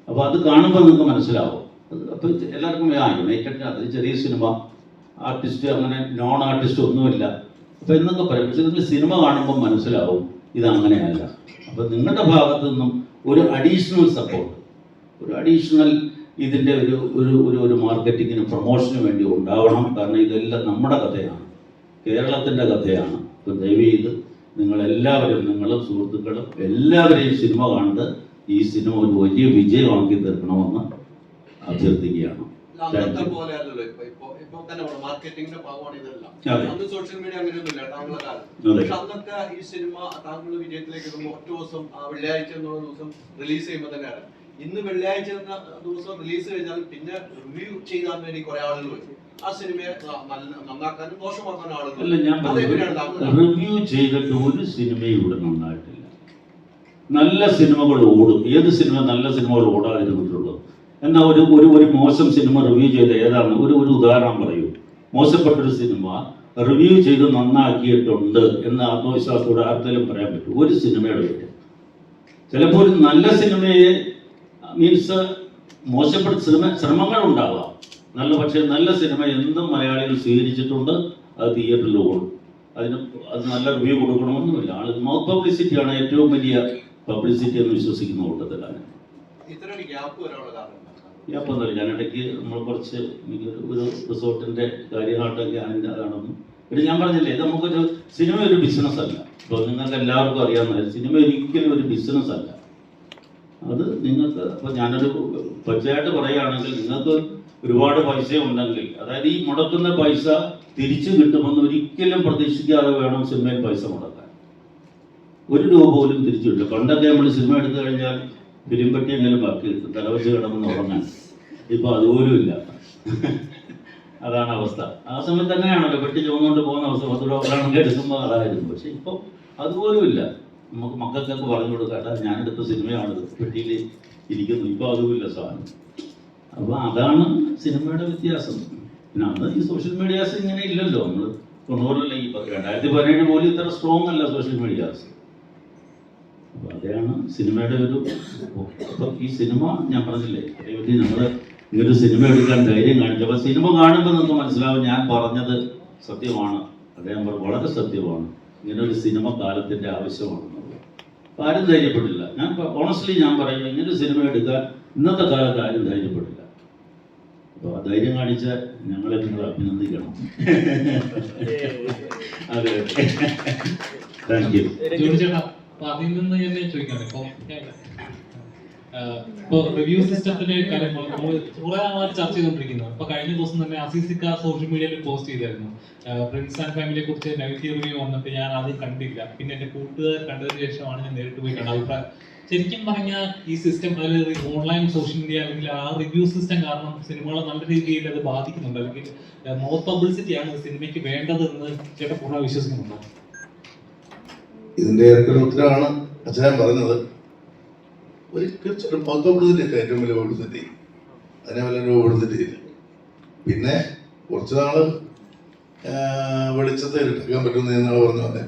അപ്പോൾ അത് കാണുമ്പോൾ നിങ്ങൾക്ക് മനസ്സിലാവും. അപ്പോൾ എല്ലാവർക്കും യുണൈറ്റഡ് അത് ചെറിയ സിനിമ, ആർട്ടിസ്റ്റ് അങ്ങനെ നോൺ ആർട്ടിസ്റ്റ് ഒന്നുമില്ല അപ്പോൾ എന്നൊക്കെ പറയും. പക്ഷെ നിങ്ങൾ സിനിമ കാണുമ്പോൾ മനസ്സിലാവും ഇതങ്ങനെയല്ല. അപ്പോൾ നിങ്ങളുടെ ഭാഗത്തു നിന്നും ഒരു അഡീഷണൽ സപ്പോർട്ട്, ഒരു അഡീഷണൽ ഇതിൻ്റെ ഒരു മാർക്കറ്റിങ്ങിന് പ്രൊമോഷന് വേണ്ടി ഉണ്ടാവണം. കാരണം ഇതെല്ലാം നമ്മുടെ കഥയാണ്, കേരളത്തിൻ്റെ കഥയാണ്. അപ്പോൾ ദയവേത് നിങ്ങളെല്ലാവരും, നിങ്ങളും സുഹൃത്തുക്കളും എല്ലാവരെയും സിനിമ കണ്ട് ഈ സിനിമ ഒരു വലിയ വിജയമാക്കി തീർക്കണമെന്ന് അഭ്യർത്ഥിക്കുകയാണ്. അന്നത്തെ പോലെ അല്ലല്ലോ ഇപ്പൊ തന്നെ മാർക്കറ്റിംഗിന്റെ ഭാഗമാണ് ഇതെല്ലാം. അന്ന് സോഷ്യൽ മീഡിയ അങ്ങനെയൊന്നുമില്ല താങ്കളുടെ കാലം. പക്ഷെ അന്നൊക്കെ ഈ സിനിമ താങ്കൾ വിജയത്തിലേക്ക് എത്തുമ്പോൾ ഒറ്റ ദിവസം വെള്ളിയാഴ്ച എന്നുള്ള ദിവസം റിലീസ് ചെയ്യുമ്പോൾ തന്നെയാണ്. ഇന്ന് വെള്ളിയാഴ്ച എന്ന ദിവസം റിലീസ് കഴിഞ്ഞാൽ പിന്നെ റിവ്യൂ ചെയ്യാൻ വേണ്ടി കുറെ ആളുകൾ വരും. ആ സിനിമയെ നന്നാക്കാനും ദോഷമാക്കാനും ആളുകൾ. റിവ്യൂ ചെയ്തിട്ട് ഒരു സിനിമയും ഇവിടെ നന്നായിട്ടില്ല. നല്ല സിനിമകൾ ഓടും. ഏത് സിനിമ നല്ല സിനിമകൾ ഓടാതിരുന്നിട്ടുള്ളത്? എന്നാൽ ഒരു മോശം സിനിമ റിവ്യൂ ചെയ്ത് ഏതാണ്? ഒരു ഉദാഹരണം പറയൂ. മോശപ്പെട്ടൊരു സിനിമ റിവ്യൂ ചെയ്ത് നന്നാക്കിയിട്ടുണ്ട് എന്ന ആത്മവിശ്വാസത്തോടെ ആർക്കെങ്കിലും പറയാൻ പറ്റും? ഒരു സിനിമയുടെ പേര്. ചിലപ്പോൾ ഒരു നല്ല സിനിമയെ മീൻസ് മോശപ്പെട്ട ശ്രമങ്ങളുണ്ടാവാം നല്ല, പക്ഷേ നല്ല സിനിമ എന്തും മലയാളികൾ സ്വീകരിച്ചിട്ടുണ്ട്. അത് തിയേറ്ററിൽ ഓടും. അത് നല്ല റിവ്യൂ കൊടുക്കണമെന്നുമില്ല. ആൾ മൗത്ത് പബ്ലിസിറ്റിയാണ് ഏറ്റവും വലിയ പബ്ലിസിറ്റി എന്ന് വിശ്വസിക്കുന്ന കൂട്ടത്തിലാണ്. ഗ്യാപ്പൊന്നുമില്ല. ഞാനിടയ്ക്ക് നമ്മൾ കുറച്ച് ഒരു റിസോർട്ടിൻ്റെ കാര്യമായിട്ടൊക്കെ അതാണെന്ന് പിന്നെ ഞാൻ പറഞ്ഞില്ലേ, ഇത് നമുക്കൊരു സിനിമ ഒരു ബിസിനസ് അല്ല. ഇപ്പോൾ നിങ്ങൾക്ക് എല്ലാവർക്കും അറിയാവുന്ന സിനിമ ഒരിക്കലും ഒരു ബിസിനസ് അല്ല. അത് നിങ്ങൾക്ക് ഇപ്പോൾ ഞാനൊരു പച്ചയായിട്ട് പറയുകയാണെങ്കിൽ നിങ്ങൾക്ക് ഒരുപാട് പൈസ ഉണ്ടെങ്കിൽ, അതായത് ഈ മുടക്കുന്ന പൈസ തിരിച്ചു കിട്ടുമെന്ന് ഒരിക്കലും പ്രതീക്ഷിക്കാതെ വേണം സിനിമയിൽ പൈസ മുടക്കാൻ. 1 രൂപ പോലും തിരിച്ചു കിട്ടും. പണ്ടൊക്കെ നമ്മൾ സിനിമ എടുത്തു കഴിഞ്ഞാൽ ഫിലിം പെട്ടി എങ്കിലും ബാക്കി കിട്ടും, തലവച്ച് കിടന്ന് ഉറങ്ങാൻ. ഇപ്പോൾ അതുപോലും ഇല്ല. അതാണ് അവസ്ഥ. ആ സമയത്ത് തന്നെയാണല്ലോ പെട്ടി ചുമന്നുകൊണ്ട് പോകുന്ന അവസ്ഥ. 10 രൂപ എടുക്കുമ്പോൾ അതായിരുന്നു. പക്ഷെ ഇപ്പോൾ അതുപോലും ഇല്ല. നമുക്ക് മക്കൾക്കൊക്കെ പറഞ്ഞു കൊടുക്കാട്ടാ ഞാനെടുത്ത സിനിമയാണിത്, പെട്ടിയിൽ ഇരിക്കുന്നു. ഇപ്പോൾ അതുമില്ല സാധനം. അപ്പോൾ അതാണ് സിനിമയുടെ വ്യത്യാസം. പിന്നെ അന്ന് ഈ സോഷ്യൽ മീഡിയാസ് ഇങ്ങനെ ഇല്ലല്ലോ. നമ്മൾ 90-ലെ ഈ 2017 പോലും ഇത്ര സ്ട്രോങ് അല്ല സോഷ്യൽ മീഡിയാസ്. അപ്പോൾ അതാണ് സിനിമയുടെ ഒരു. അപ്പോൾ ഈ സിനിമ ഞാൻ പറഞ്ഞില്ലേ, അതേപറ്റി നമ്മൾ ഇങ്ങനൊരു സിനിമ എടുക്കാൻ ധൈര്യം കാണിച്ചു. അപ്പോൾ സിനിമ കാണുമ്പോൾ നിങ്ങൾക്ക് മനസ്സിലാവും ഞാൻ പറഞ്ഞത് സത്യമാണ്. അദ്ദേഹം വളരെ സത്യമാണ്. ഇങ്ങനൊരു സിനിമ കാലത്തിൻ്റെ ആവശ്യമാണെന്നുള്ളത്. അപ്പോൾ ആരും ധൈര്യപ്പെട്ടില്ല. ഞാൻ ഓണസ്റ്റ്ലി ഞാൻ പറയും, ഇങ്ങനൊരു സിനിമ എടുക്കാൻ ഇന്നത്തെ കാലത്ത് ആരും ധൈര്യപ്പെട്ടില്ല. അപ്പോൾ ആ ധൈര്യം കാണിച്ച ഞങ്ങളെ നിങ്ങൾ അഭിനന്ദിക്കണം. അതെ, താങ്ക് യു. അതിൽ നിന്ന് തന്നെ ചോദിക്കാണ്. ഇപ്പൊ റിവ്യൂ സിസ്റ്റത്തിന്റെ കാര്യം നമ്മൾ കുറെ നാളായിട്ട് ചർച്ച ചെയ്തുകൊണ്ടിരിക്കുന്നത്. അപ്പൊ കഴിഞ്ഞ ദിവസം തന്നെ അസീസിക്ക സോഷ്യൽ മീഡിയയിൽ പോസ്റ്റ് ചെയ്തായിരുന്നു പ്രിൻസ് ആൻഡ് ഫാമിലിയെ കുറിച്ച് നെഗറ്റീവ് റിവ്യൂ വന്നിട്ട് ഞാൻ ആദ്യം കണ്ടില്ല. പിന്നെ എന്റെ കൂട്ടുകാർ കണ്ടതിന് ശേഷമാണ് ഞാൻ നേരിട്ട് പോയി കണ്ടത്. അഭിപ്രായം ശരിക്കും പറഞ്ഞാൽ ഈ സിസ്റ്റം, അതായത് ഓൺലൈൻ സോഷ്യൽ മീഡിയ അല്ലെങ്കിൽ ആ റിവ്യൂ സിസ്റ്റം കാരണം സിനിമകളെ നല്ല രീതിയിൽ അത് ബാധിക്കുന്നുണ്ട്, അല്ലെങ്കിൽ മൗത്ത് പബ്ലിസിറ്റിയാണ് സിനിമയ്ക്ക് വേണ്ടത് എന്ന് ചേട്ടൻ പൂർണ്ണ വിശ്വസിക്കുന്നുണ്ടോ? ഇതിന്റെ ഉത്തരവാണ് അച്ഛൻ പറഞ്ഞത്. ഒരു തീർച്ചയായിട്ടും മൗത്ത് പബ്ലിസിറ്റി ഏറ്റവും വലിയ പബ്ലിസിറ്റി. അതിനെ വല്ല പബ്ലിസിറ്റി ഇല്ല. പിന്നെ കുറച്ച് നാള് വെളിച്ചത്തെ ഇരട്ടിക്കാൻ പറ്റുമെന്ന് എന്നാൾ പറഞ്ഞു തന്നെ.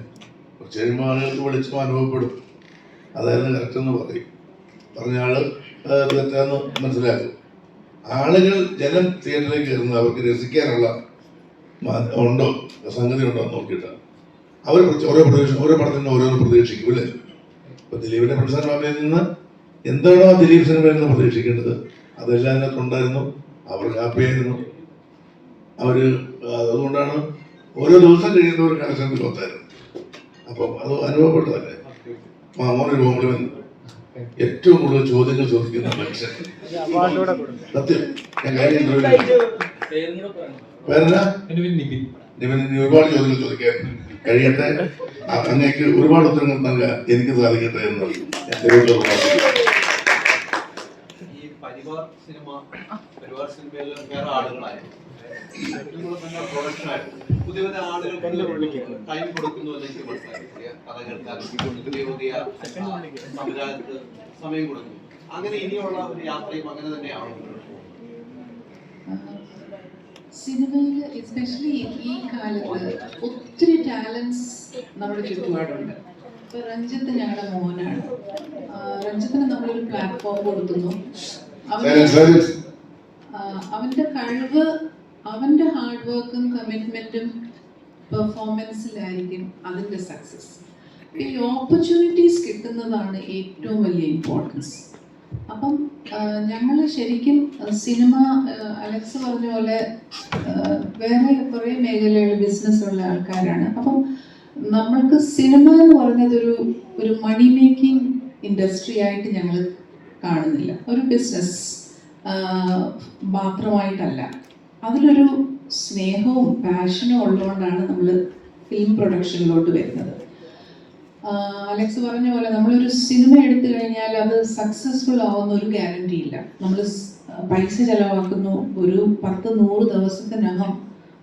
കുറച്ച് കഴിയുമ്പോൾ ആളുകൾക്ക് വെളിച്ചം അനുഭവപ്പെടും. അതായിരുന്നു കറക്റ്റ് എന്ന് പറയും. പറഞ്ഞ ആള് തെറ്റാന്ന് മനസ്സിലാക്കും. ആളുകൾ ജനം തിയേറ്ററിലേക്ക് കയറുന്നത് അവർക്ക് രസിക്കാനുള്ള ഉണ്ടോ സംഗതി ഉണ്ടോ എന്ന് നോക്കിയിട്ടാണ്. അവർ ഓരോ പടത്തിന് ഓരോന്ന് പ്രതീക്ഷിക്കും അല്ലേ. ഇപ്പൊ ദിലീപിന്റെ പ്രൊഡ്യൂസർ ഫാമിലിയിൽ നിന്ന് എന്താണോ ദിലീപ് സിനിമയിൽ നിന്ന് പ്രതീക്ഷിക്കേണ്ടത് അതെല്ലാം അതിനകത്തുണ്ടായിരുന്നു. അവർ ഹാപ്പിയായിരുന്നു. അവര് അതുകൊണ്ടാണ് ഓരോ ദിവസം കഴിയുന്ന ഒരു കണക്ഷൻ കൊത്തായിരുന്നു. അപ്പം അത് അനുഭവപ്പെട്ടതല്ലേ. മോനൊരു കോംപ്ലിമെന്റ്. ഏറ്റവും കൂടുതൽ ചോദ്യങ്ങൾ ചോദിക്കുന്ന മനുഷ്യൻ സത്യം. ഞാൻ കാര്യം പേരെന്നാ നിവിൻ ഒരുപാട് ചോദ്യങ്ങൾ ചോദിക്കാൻ കഴിയട്ടെ. അങ്ങേക്ക് ഒരുപാട് ഉത്തരങ്ങൾ നൽകാൻ എനിക്ക് സാധിക്കട്ടെ എന്ന് ഈ പരിവാർ സിനിമയിൽ വേറെ ആളുകളായിരുന്നു, പ്രൊഡക്ഷൻ ആയിരുന്നു. പുതിയ പുതിയ ആളുകൾക്ക് ടൈം കൊടുക്കുന്നു എന്ന് എനിക്ക് മനസ്സിലായി. കഥ കേൾക്കാൻ പുതിയ പുതിയ സംവിധാനത്തിന് സമയം കൊടുക്കുന്നു. അങ്ങനെ ഇനിയുള്ള ഒരു യാത്രയും അങ്ങനെ തന്നെയാണ്. സിനിമയിൽ എസ്പെഷ്യലി ഈ കാലത്ത് ഒത്തിരി ടാലൻസ് നമ്മുടെ ചുറ്റുപാടുണ്ട്. ഇപ്പൊ രഞ്ജിത്ത് ഞങ്ങളുടെ മോനാണ്. രഞ്ജിത്തിന് നമ്മളൊരു പ്ലാറ്റ്ഫോം കൊടുക്കുന്നു. അവന്റെ കഴിവ് അവന്റെ ഹാർഡ് വർക്കും കമ്മിറ്റ്മെന്റും പെർഫോമൻസിലായിരിക്കും അതിന്റെ സക്സസ്. ഈ ഓപ്പർച്യൂണിറ്റീസ് കിട്ടുന്നതാണ് ഏറ്റവും വലിയ ഇമ്പോർട്ടൻസ്. അപ്പം ഞങ്ങൾ ശരിക്കും സിനിമ അലക്സ് പറഞ്ഞ പോലെ വേറെ കുറേ മേഖലകൾ ബിസിനസ്സുള്ള ആൾക്കാരാണ്. അപ്പം നമ്മൾക്ക് സിനിമ എന്ന് പറഞ്ഞത് ഒരു മണി മേക്കിംഗ് ഇൻഡസ്ട്രി ആയിട്ട് ഞങ്ങൾ കാണുന്നില്ല. ഒരു ബിസിനസ് മാത്രമായിട്ടല്ല. അതിലൊരു സ്നേഹവും പാഷനും ഉള്ളതുകൊണ്ടാണ് നമ്മൾ ഫിലിം പ്രൊഡക്ഷനിലോട്ട് വരുന്നത്. അലക്സ് പറഞ്ഞ പോലെ നമ്മളൊരു സിനിമ എടുത്തു കഴിഞ്ഞാൽ അത് സക്സസ്ഫുൾ ആവുന്ന ഒരു ഗ്യാരണ്ടി ഇല്ല. നമ്മൾ പൈസ ചെലവാക്കുന്നു, ഒരു 10-100 ദിവസത്തിനകം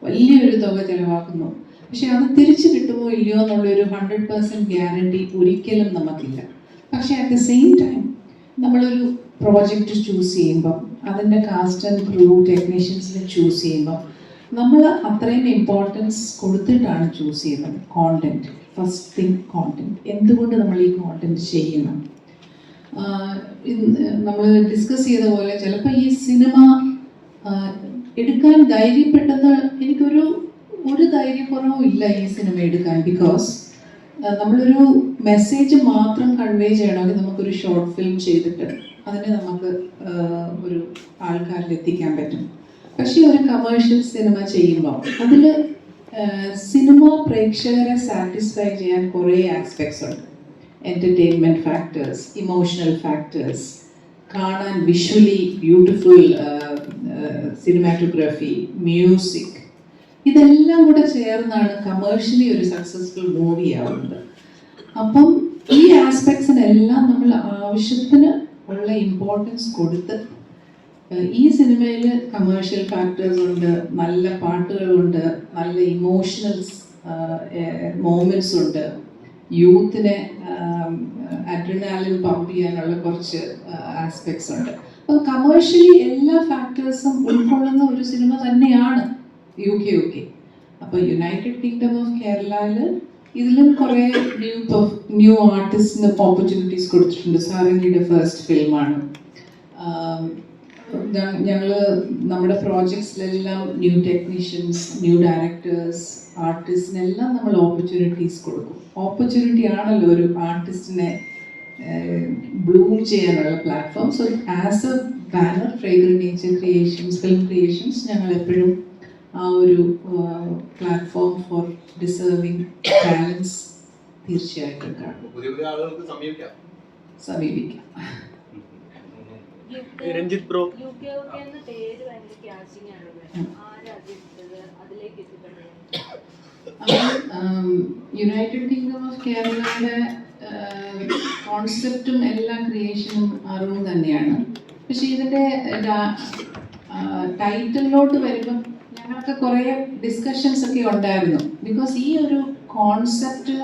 വലിയൊരു തുക ചെലവാക്കുന്നു. പക്ഷെ അത് തിരിച്ചു കിട്ടുമോ ഇല്ലയോ എന്നുള്ളൊരു 100% ഗ്യാരണ്ടി ഒരിക്കലും നമുക്കില്ല. പക്ഷെ അറ്റ് ദ സെയിം ടൈം നമ്മളൊരു പ്രോജക്റ്റ് ചൂസ് ചെയ്യുമ്പം അതിൻ്റെ കാസ്റ്റ് ആൻഡ് ക്രൂ ടെക്നീഷ്യൻസിനെ ചൂസ് ചെയ്യുമ്പം നമ്മൾ അത്രയും ഇമ്പോർട്ടൻസ് കൊടുത്തിട്ടാണ് ചൂസ് ചെയ്യുന്നത്. Content, first thing content. എന്തുകൊണ്ട് നമ്മൾ ഈ കോണ്ടന്റ് ചെയ്യണം? നമ്മൾ ഡിസ്കസ് ചെയ്ത പോലെ ചിലപ്പോൾ ഈ സിനിമ എടുക്കാൻ ധൈര്യപ്പെട്ടെന്ന് എനിക്കൊരു ധൈര്യക്കുറവും ഇല്ല ഈ സിനിമ എടുക്കാൻ. ബിക്കോസ് നമ്മളൊരു മെസ്സേജ് മാത്രം കൺവേ ചെയ്യണമെങ്കിൽ നമുക്കൊരു ഷോർട്ട് ഫിലിം ചെയ്തിട്ട് അതിനെ നമുക്ക് ഒരു ആൾക്കാരിൽ എത്തിക്കാൻ പറ്റും. പക്ഷേ ഒരു കമേഴ്ഷ്യൽ സിനിമ ചെയ്യുമ്പോൾ അതിൽ സിനിമ പ്രേക്ഷകരെ സാറ്റിസ്ഫൈ ചെയ്യാൻ കുറേ ആസ്പെക്ട്സ് ഉണ്ട്. എൻ്റർടൈൻമെൻറ്റ് ഫാക്ടേഴ്സ്, ഇമോഷണൽ ഫാക്ടേഴ്സ്, കാണാൻ വിഷ്വലി ബ്യൂട്ടിഫുൾ സിനിമാറ്റോഗ്രാഫി, മ്യൂസിക്, ഇതെല്ലാം കൂടെ ചേർന്നാണ് കമേഴ്ഷ്യലി ഒരു സക്സസ്ഫുൾ മൂവി ആവുന്നത്. അപ്പം ഈ ആസ്പെക്ട്സിനെല്ലാം നമ്മൾ ആവശ്യത്തിന് ഉള്ള ഇമ്പോർട്ടൻസ് കൊടുത്ത് ഈ സിനിമയിൽ കമേഴ്ഷ്യൽ ഫാക്ടേഴ്സ് ഉണ്ട്, നല്ല പാട്ടുകളുണ്ട്, നല്ല ഇമോഷണൽസ് മോമെൻറ്റ്സ് ഉണ്ട്, യൂത്തിനെ അഡ്രിനാലിൻ പമ്പ് ചെയ്യാനുള്ള കുറച്ച് ആസ്പെക്ട്സ് ഉണ്ട്. അപ്പോൾ കമേഴ്ഷ്യലി എല്ലാ ഫാക്ടേഴ്സും ഉൾക്കൊള്ളുന്ന ഒരു സിനിമ തന്നെയാണ് UK. അപ്പോൾ യുണൈറ്റഡ് കിങ്ഡം ഓഫ് കേരളയിൽ ഇതിലും കുറേ ന്യൂ ആർട്ടിസ്റ്റിന് ഓപ്പർച്യൂണിറ്റീസ് കൊടുത്തിട്ടുണ്ട്. സാരംഗിയുടെ ഫസ്റ്റ് ഫിലിമാണ്. ഞങ്ങൾ നമ്മുടെ പ്രോജക്ട്സിലെല്ലാം ന്യൂ ടെക്നീഷ്യൻസ്, ന്യൂ ഡയറക്ടേഴ്സ്, ആർട്ടിസ്റ്റിനെല്ലാം നമ്മൾ ഓപ്പർച്യൂണിറ്റീസ് കൊടുക്കും. ഓപ്പർച്യൂണിറ്റി ആണല്ലോ ഒരു ആർട്ടിസ്റ്റിനെ ബ്ലൂം ചെയ്യാനുള്ള platform. So as a banner fragrant nature creations, film creations, ഞങ്ങൾ എപ്പോഴും ആ ഒരു പ്ലാറ്റ്ഫോം ഫോർ ഡിസേർവിംഗ് ടാലൻസ് തീർച്ചയായിട്ടും കാണും, സമീപിക്കാം. Ranjith bro, United kingdom of കേരളയുടെ കോൺസെപ്റ്റും എല്ലാ ക്രിയേഷനും അറിവും തന്നെയാണ്. പക്ഷെ ഇതിൻ്റെ ടൈറ്റിലോട്ട് വരുമ്പം ഞങ്ങൾക്ക് കുറേ ഡിസ്കഷൻസ് ഒക്കെ ഉണ്ടായിരുന്നു. ബിക്കോസ് ഈ ഒരു കോൺസെപ്റ്റ്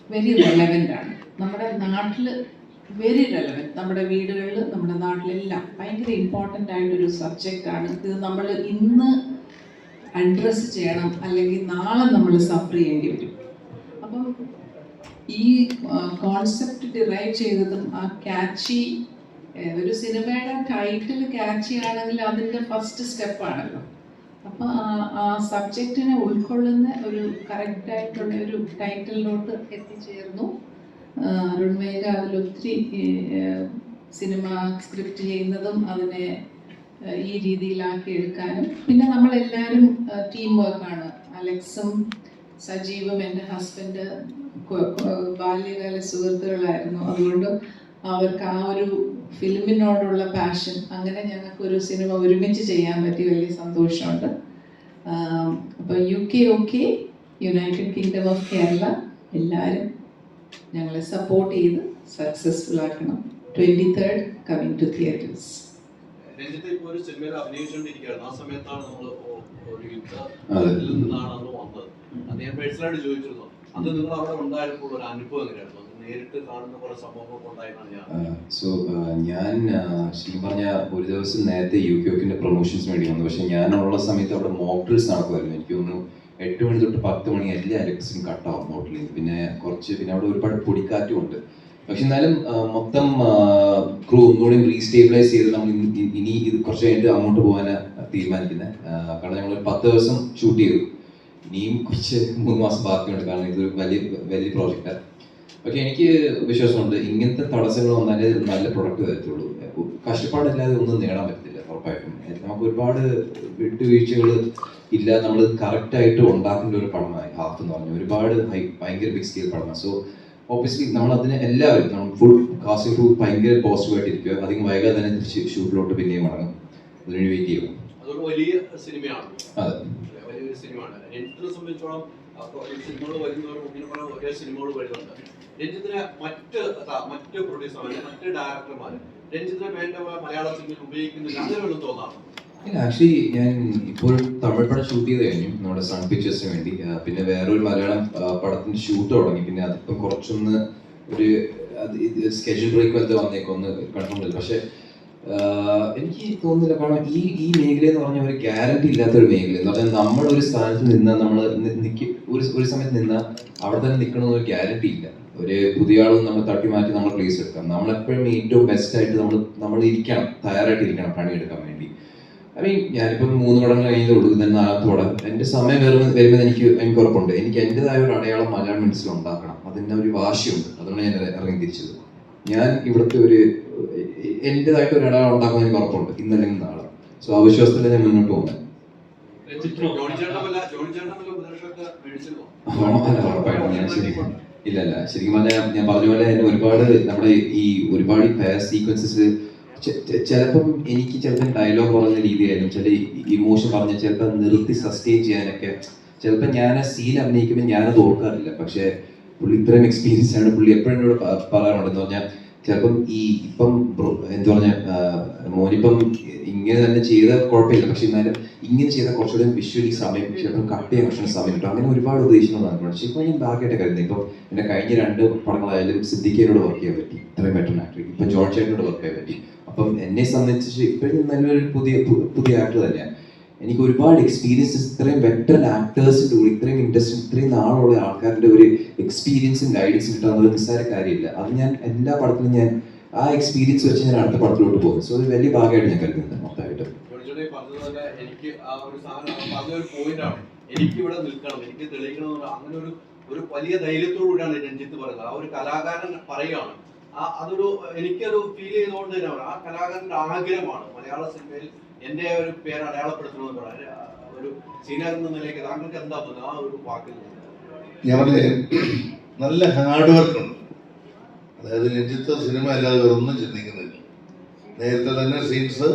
വെരി റെലവൻ്റ് ആണ് നമ്മുടെ നാട്ടിൽ, വെരി റെലവൻറ്റ്. നമ്മുടെ വീടുകളിൽ, നമ്മുടെ നാട്ടിലെല്ലാം ഭയങ്കര ഇമ്പോർട്ടൻ്റ് ആയിട്ടൊരു സബ്ജക്റ്റാണ് ഇത്. നമ്മൾ ഇന്ന് അഡ്രസ്സ് ചെയ്യണം, അല്ലെങ്കിൽ നാളെ നമ്മൾ സഫർ ചെയ്യേണ്ടി വരും. അപ്പം ഈ കോൺസെപ്റ്റ് ഡിറൈവ് ചെയ്തതും ആ ക്യാച്ചി, ഒരു സിനിമയുടെ ടൈറ്റിൽ ക്യാച്ചി ആണെങ്കിൽ അതിൻ്റെ ഫസ്റ്റ് സ്റ്റെപ്പാണല്ലോ. അപ്പോൾ ആ സബ്ജക്റ്റിനെ ഉൾക്കൊള്ളുന്ന ഒരു കറക്റ്റായിട്ടുള്ള ഒരു ടൈറ്റിലിലോട്ട് എത്തിച്ചേർന്നു. അരുൺ മേഘ അതിലൊത്തിരി സിനിമ സ്ക്രിപ്റ്റ് ചെയ്യുന്നതും അതിനെ ഈ രീതിയിലാക്കി എടുക്കാനും, പിന്നെ നമ്മളെല്ലാവരും ടീം വർക്കാണ്. അലക്സും സജീവും എൻ്റെ ഹസ്ബൻഡ് ബാല്യകാല സുഹൃത്തുക്കളായിരുന്നു. അതുകൊണ്ട് അവർക്ക് ആ ഒരു ഫിലിമിനോടുള്ള പാഷൻ, അങ്ങനെ ഞങ്ങൾക്കൊരു സിനിമ ഒരുമിച്ച് ചെയ്യാൻ പറ്റി, വലിയ സന്തോഷമുണ്ട്. അപ്പോൾ UK United kingdom of Kerala എല്ലാവരും ഞങ്ങളെ സപ്പോർട്ട് ചെയ്ത് സക്സസ്ഫുൾ ആക്കണം. 23rd coming to theatres. Ranjith ഇപ്പോൾ ഒരു സിനിമയിൽ അഭിനയിച്ചുകൊണ്ടിരിക്കുകയാണ്. ആ സമയത്താണ് നമ്മൾ ഒരു യുദ്ധത്തിൽ നിന്നാണ് അന്ന് വന്നത്. അത് ഞാൻ പേഴ്സണലായിട്ട് ചോദിച്ചിരുന്നു, അന്ന് നിങ്ങൾ അവിടെ ഉണ്ടായപ്പോൾ ഒരു അനുഭവം എങ്ങനെയായിരുന്നു? നേരിട്ട് കാണുന്ന കുറെ സംഭവങ്ങളൊക്കെ ഉണ്ടായിരുന്നാണ് ഞാൻ. സോ ഞാൻ ശരിക്കും പറഞ്ഞാൽ ഒരു ദിവസം നേരത്തെ UK പ്രൊമോഷൻസ് വേണ്ടി വന്നു. പക്ഷെ ഞാനുള്ള സമയത്ത് അവിടെ മോക്ക് ഡ്രിൽസ് നടക്കുമായിരുന്നു. എനിക്ക് തോന്നുന്നു 8 മണി തൊട്ട് 10 മണി എല്ലാ ഇലക്ട്രിക്സും കട്ടാവും മോട്ടിൽ. പിന്നെ അവിടെ ഒരുപാട് പൊടിക്കാറ്റും ഉണ്ട്. പക്ഷെ എന്നാലും മൊത്തം ക്രൂ ഒന്നുകൂടി റീസ്റ്റേബിലൈസ് ചെയ്ത് നമ്മൾ ഇനി ഇത് കുറച്ച് കഴിഞ്ഞിട്ട് അങ്ങോട്ട് പോകാൻ തീരുമാനിക്കുന്നത്. കാരണം ഞങ്ങൾ 10 ദിവസം ഷൂട്ട് ചെയ്തു. ഇനിയും കുറച്ച് 3 മാസം ബാക്കിയുണ്ട്. കാരണം ഇതൊരു വലിയ പ്രോജക്റ്റാണ്. പക്ഷെ എനിക്ക് വിശ്വാസമുണ്ട്, ഇങ്ങനത്തെ തടസ്സങ്ങൾ വന്നാലേ നല്ല പ്രൊഡക്റ്റ് വരത്തുള്ളൂ. കഷ്ടപ്പാടില്ലാതെ ഒന്നും നേടാൻ പറ്റില്ല ഉറപ്പായിട്ടും. നമുക്ക് ഒരുപാട് വിട്ടുവീഴ്ചകൾ ഇല്ല. നമ്മൾ കറക്റ്റായിട്ട് ഉണ്ടാക്കേണ്ട ഒരു പടമായി ഹാഫ് എന്ന് പറഞ്ഞു. ഒരുപാട് ഭയങ്കര ബിഗ് സ്കെയിൽ പടമാണ്. സോ ഓബിയസ്ലി നമ്മൾ അതിന് എല്ലാവരും നമ്മൾ ഫുൾ കാസ്റ്റിംഗ് ക്രൂ ഭയങ്കര പോസിറ്റീവായിട്ടിരിക്കുക. അധികം വൈകാതെ തന്നെ തിരിച്ച് ഷൂട്ടിലോട്ട് പിന്നെയും മടങ്ങും. അതിനുവേണ്ടി വെയിറ്റ് ചെയ്യും. അതൊരു വലിയ സിനിമയാണ്. അതെ, വലിയൊരു സിനിമയാണ്. രഞ്ജിത്തിനെ സംബന്ധിച്ചോളം സിനിമകൾ വരുന്നവരും ഇങ്ങനെ പറഞ്ഞ ഒരേ സിനിമകൾ വരുന്നുണ്ട്. രഞ്ജിത്തിനെ മറ്റ് പ്രൊഡ്യൂസർമാർ, മറ്റ് ഡയറക്ടർമാർ രഞ്ജിത്തിനെ വേണ്ട മലയാള സിനിമയിൽ ഉപയോഗിക്കുന്നില്ല, അങ്ങനെ വല്ലതും തോന്നാറുണ്ട്? ഇല്ല, ആക്ച്വലി ഞാൻ ഇപ്പോൾ തമിഴ് പടം ഷൂട്ട് ചെയ്ത് കഴിഞ്ഞു നമ്മുടെ സൺ പിക്ചേഴ്സിന് വേണ്ടി. പിന്നെ വേറൊരു മലയാളം പടത്തിന്റെ ഷൂട്ട് തുടങ്ങി. പിന്നെ അതിപ്പം കുറച്ചൊന്ന് ഒരു സ്കെഡ്യൂൾ ബ്രേക്ക് വരെ വന്നേക്കൊന്ന് കൺഫേം ചെയ്തു. പക്ഷെ എനിക്ക് തോന്നുന്നില്ല. കാരണം ഈ മേഖല എന്ന് പറഞ്ഞാൽ ഒരു ഗ്യാരണ്ടി ഇല്ലാത്തൊരു മേഖല എന്ന് പറഞ്ഞാൽ നമ്മളൊരു സ്ഥാനത്ത് നിന്നാൽ നമ്മൾ ഒരു സമയത്ത് നിന്നാൽ അവിടെ തന്നെ നിൽക്കണമെന്ന് ഒരു ഗ്യാരണ്ടി ഇല്ല. ഒരു പുതിയ ആളും നമ്മൾ തട്ടി മാറ്റി നമ്മൾ പ്ലേസ് എടുക്കാം. നമ്മളെപ്പോഴും ഏറ്റവും ബെസ്റ്റ് ആയിട്ട് നമ്മൾ ഇരിക്കണം, തയ്യാറായിട്ടിരിക്കണം പണിയെടുക്കാൻ വേണ്ടി. ഐ മീൻ ഞാനിപ്പം 3 പടങ്ങൾ കഴിഞ്ഞതേ ഉള്ളൂ. ഇതിന് 4ാമത്തെ പടം. എൻ്റെ സമയം വരുമ്പോൾ എനിക്ക് ഉറപ്പുണ്ട്, എനിക്ക് എൻ്റെതായ ഒരു അടയാളം മലയാളം മിനിറ്റ്സിൽ ഉണ്ടാക്കണം. അതിൻ്റെ ഒരു വാശിയുണ്ട്. അതുകൊണ്ട് ഞാൻ ഇറങ്ങി തിരിച്ചത്. ഞാൻ ഇവിടുത്തെ എൻ്റെതായിട്ട് ഒരു അടയാളം ഉണ്ടാക്കാൻ എനിക്ക് ഉറപ്പുണ്ട്, ഇന്നല്ലെങ്കിൽ നാളെ. സോ ആ വിശ്വാസത്തിൽ ഞാൻ മുന്നോട്ട് പോകുന്നത്. ഉറപ്പായിട്ടും ഞാൻ ഇല്ല ശരിക്കും പറഞ്ഞാൽ ഞാൻ പറഞ്ഞ പോലെ തന്നെ ഒരുപാട് ഫെയർ സീക്വൻസസ് ചിലപ്പം ഡയലോഗ് പറഞ്ഞ രീതിയായാലും ചില ഇമോഷൻ പറഞ്ഞ ചിലപ്പോൾ നിർത്തി സസ്റ്റെയിൻ ചെയ്യാനൊക്കെ ചിലപ്പോൾ ഞാൻ ആ സീൻ അഭിനയിക്കുമ്പോൾ ഞാനത് ഓർക്കാറില്ല. പക്ഷെ പുള്ളി ഇത്രയും എക്സ്പീരിയൻസ് ആണ്. പുള്ളി എപ്പോഴും എന്നോട് പറയാറുണ്ടെന്ന് പറഞ്ഞാൽ ചിലപ്പം ഇപ്പം എന്താ പറഞ്ഞാൽ മോനിപ്പം ഇങ്ങനെ തന്നെ ചെയ്ത കുഴപ്പമില്ല, പക്ഷെ എന്നാലും ഇങ്ങനെ ചെയ്ത കുറച്ചുകൂടെ വിഷ്വലി സമയം ചിലപ്പോൾ കട്ട് ചെയ്യാൻ കുറച്ചുകൂടെ സമയം കിട്ടും. അങ്ങനെ ഒരുപാട് ഉപദേശങ്ങൾ നടക്കുന്നുണ്ട്. പക്ഷെ ഇപ്പോൾ ഞാൻ ബാക്കിയായിട്ട് കരുതുന്നത് ഇപ്പം എൻ്റെ കഴിഞ്ഞ 2 പടങ്ങളായാലും സിദ്ദിഖിനോട് വർക്ക് ചെയ്യാൻ പറ്റി, ഇത്രയും ബെറ്റർ ആക്ടർ. ഇപ്പം ജോൺ ചേട്ടനോട് വർക്ക് ചെയ്യാൻ പറ്റി. അപ്പം എന്നെ സംബന്ധിച്ച് ഇപ്പോഴും നല്ലൊരു പുതിയ ആക്ടർ തന്നെയാണ്. എനിക്ക് ഒരുപാട് എക്സ്പീരിയൻസസ്, ഇത്രയും ബെറ്റർ ആക്ടേഴ്സിൻ്റെ കൂടി ഇത്രയും ഇൻഡസ്ട്രി ഇത്രയും നാളുള്ള ആൾക്കാരുടെ ഒരു എക്സ്പീരിയൻസും ഗൈഡൻസും കിട്ടാൻ നിസ്സാര കാര്യമില്ല. അത് ഞാൻ എല്ലാ പടത്തിലും ഞാൻ ആ എക്സ്പീരിയൻസ് വെച്ച് ഞാൻ അടുത്ത പടത്തിലോട്ട് പോകും. സോ ഒരു വലിയ ഭാഗമായിട്ട് ഞാൻ കരുതുന്നത് മൊത്തമായിട്ട്. എനിക്ക് ആ ഒരു സാധനം പറഞ്ഞൊരു പോയിന്റാണ്, എനിക്ക് ഇവിടെ നിൽക്കണം, എനിക്ക് തെളിയിക്കണം എന്നുള്ള അങ്ങനെ ഒരു വലിയ ധൈര്യത്തോടുകൂടിയാണ് രഞ്ജിത്ത് പറയുന്നത്. ആ ഒരു കലാകാരൻ പറയുകയാണ്. അതൊരു എനിക്കൊരു ഫീൽ ചെയ്തുകൊണ്ട് തന്നെയാണ്. ആ കലാകാരന്റെ ആഗ്രഹമാണ് മലയാള സിനിമയിൽ എന്റെ ഒരു പേര് അടയാളപ്പെടുത്തണമെന്ന് പറയാൻ. ഒരു സീനിയർ എന്ന നിലയ്ക്ക് താങ്കൾക്ക് എന്താ തോന്നുന്നത് ആ ഒരു വാക്കിൽ? ഞാൻ പറഞ്ഞ നല്ല ഹാർഡ് വർക്ക് ഉണ്ട്. അതായത് രഞ്ജിത്ത് സിനിമ അല്ലാതെ വേറെ ഒന്നും ചിന്തിക്കുന്നില്ല. നേരത്തെ തന്നെ സീൻസ്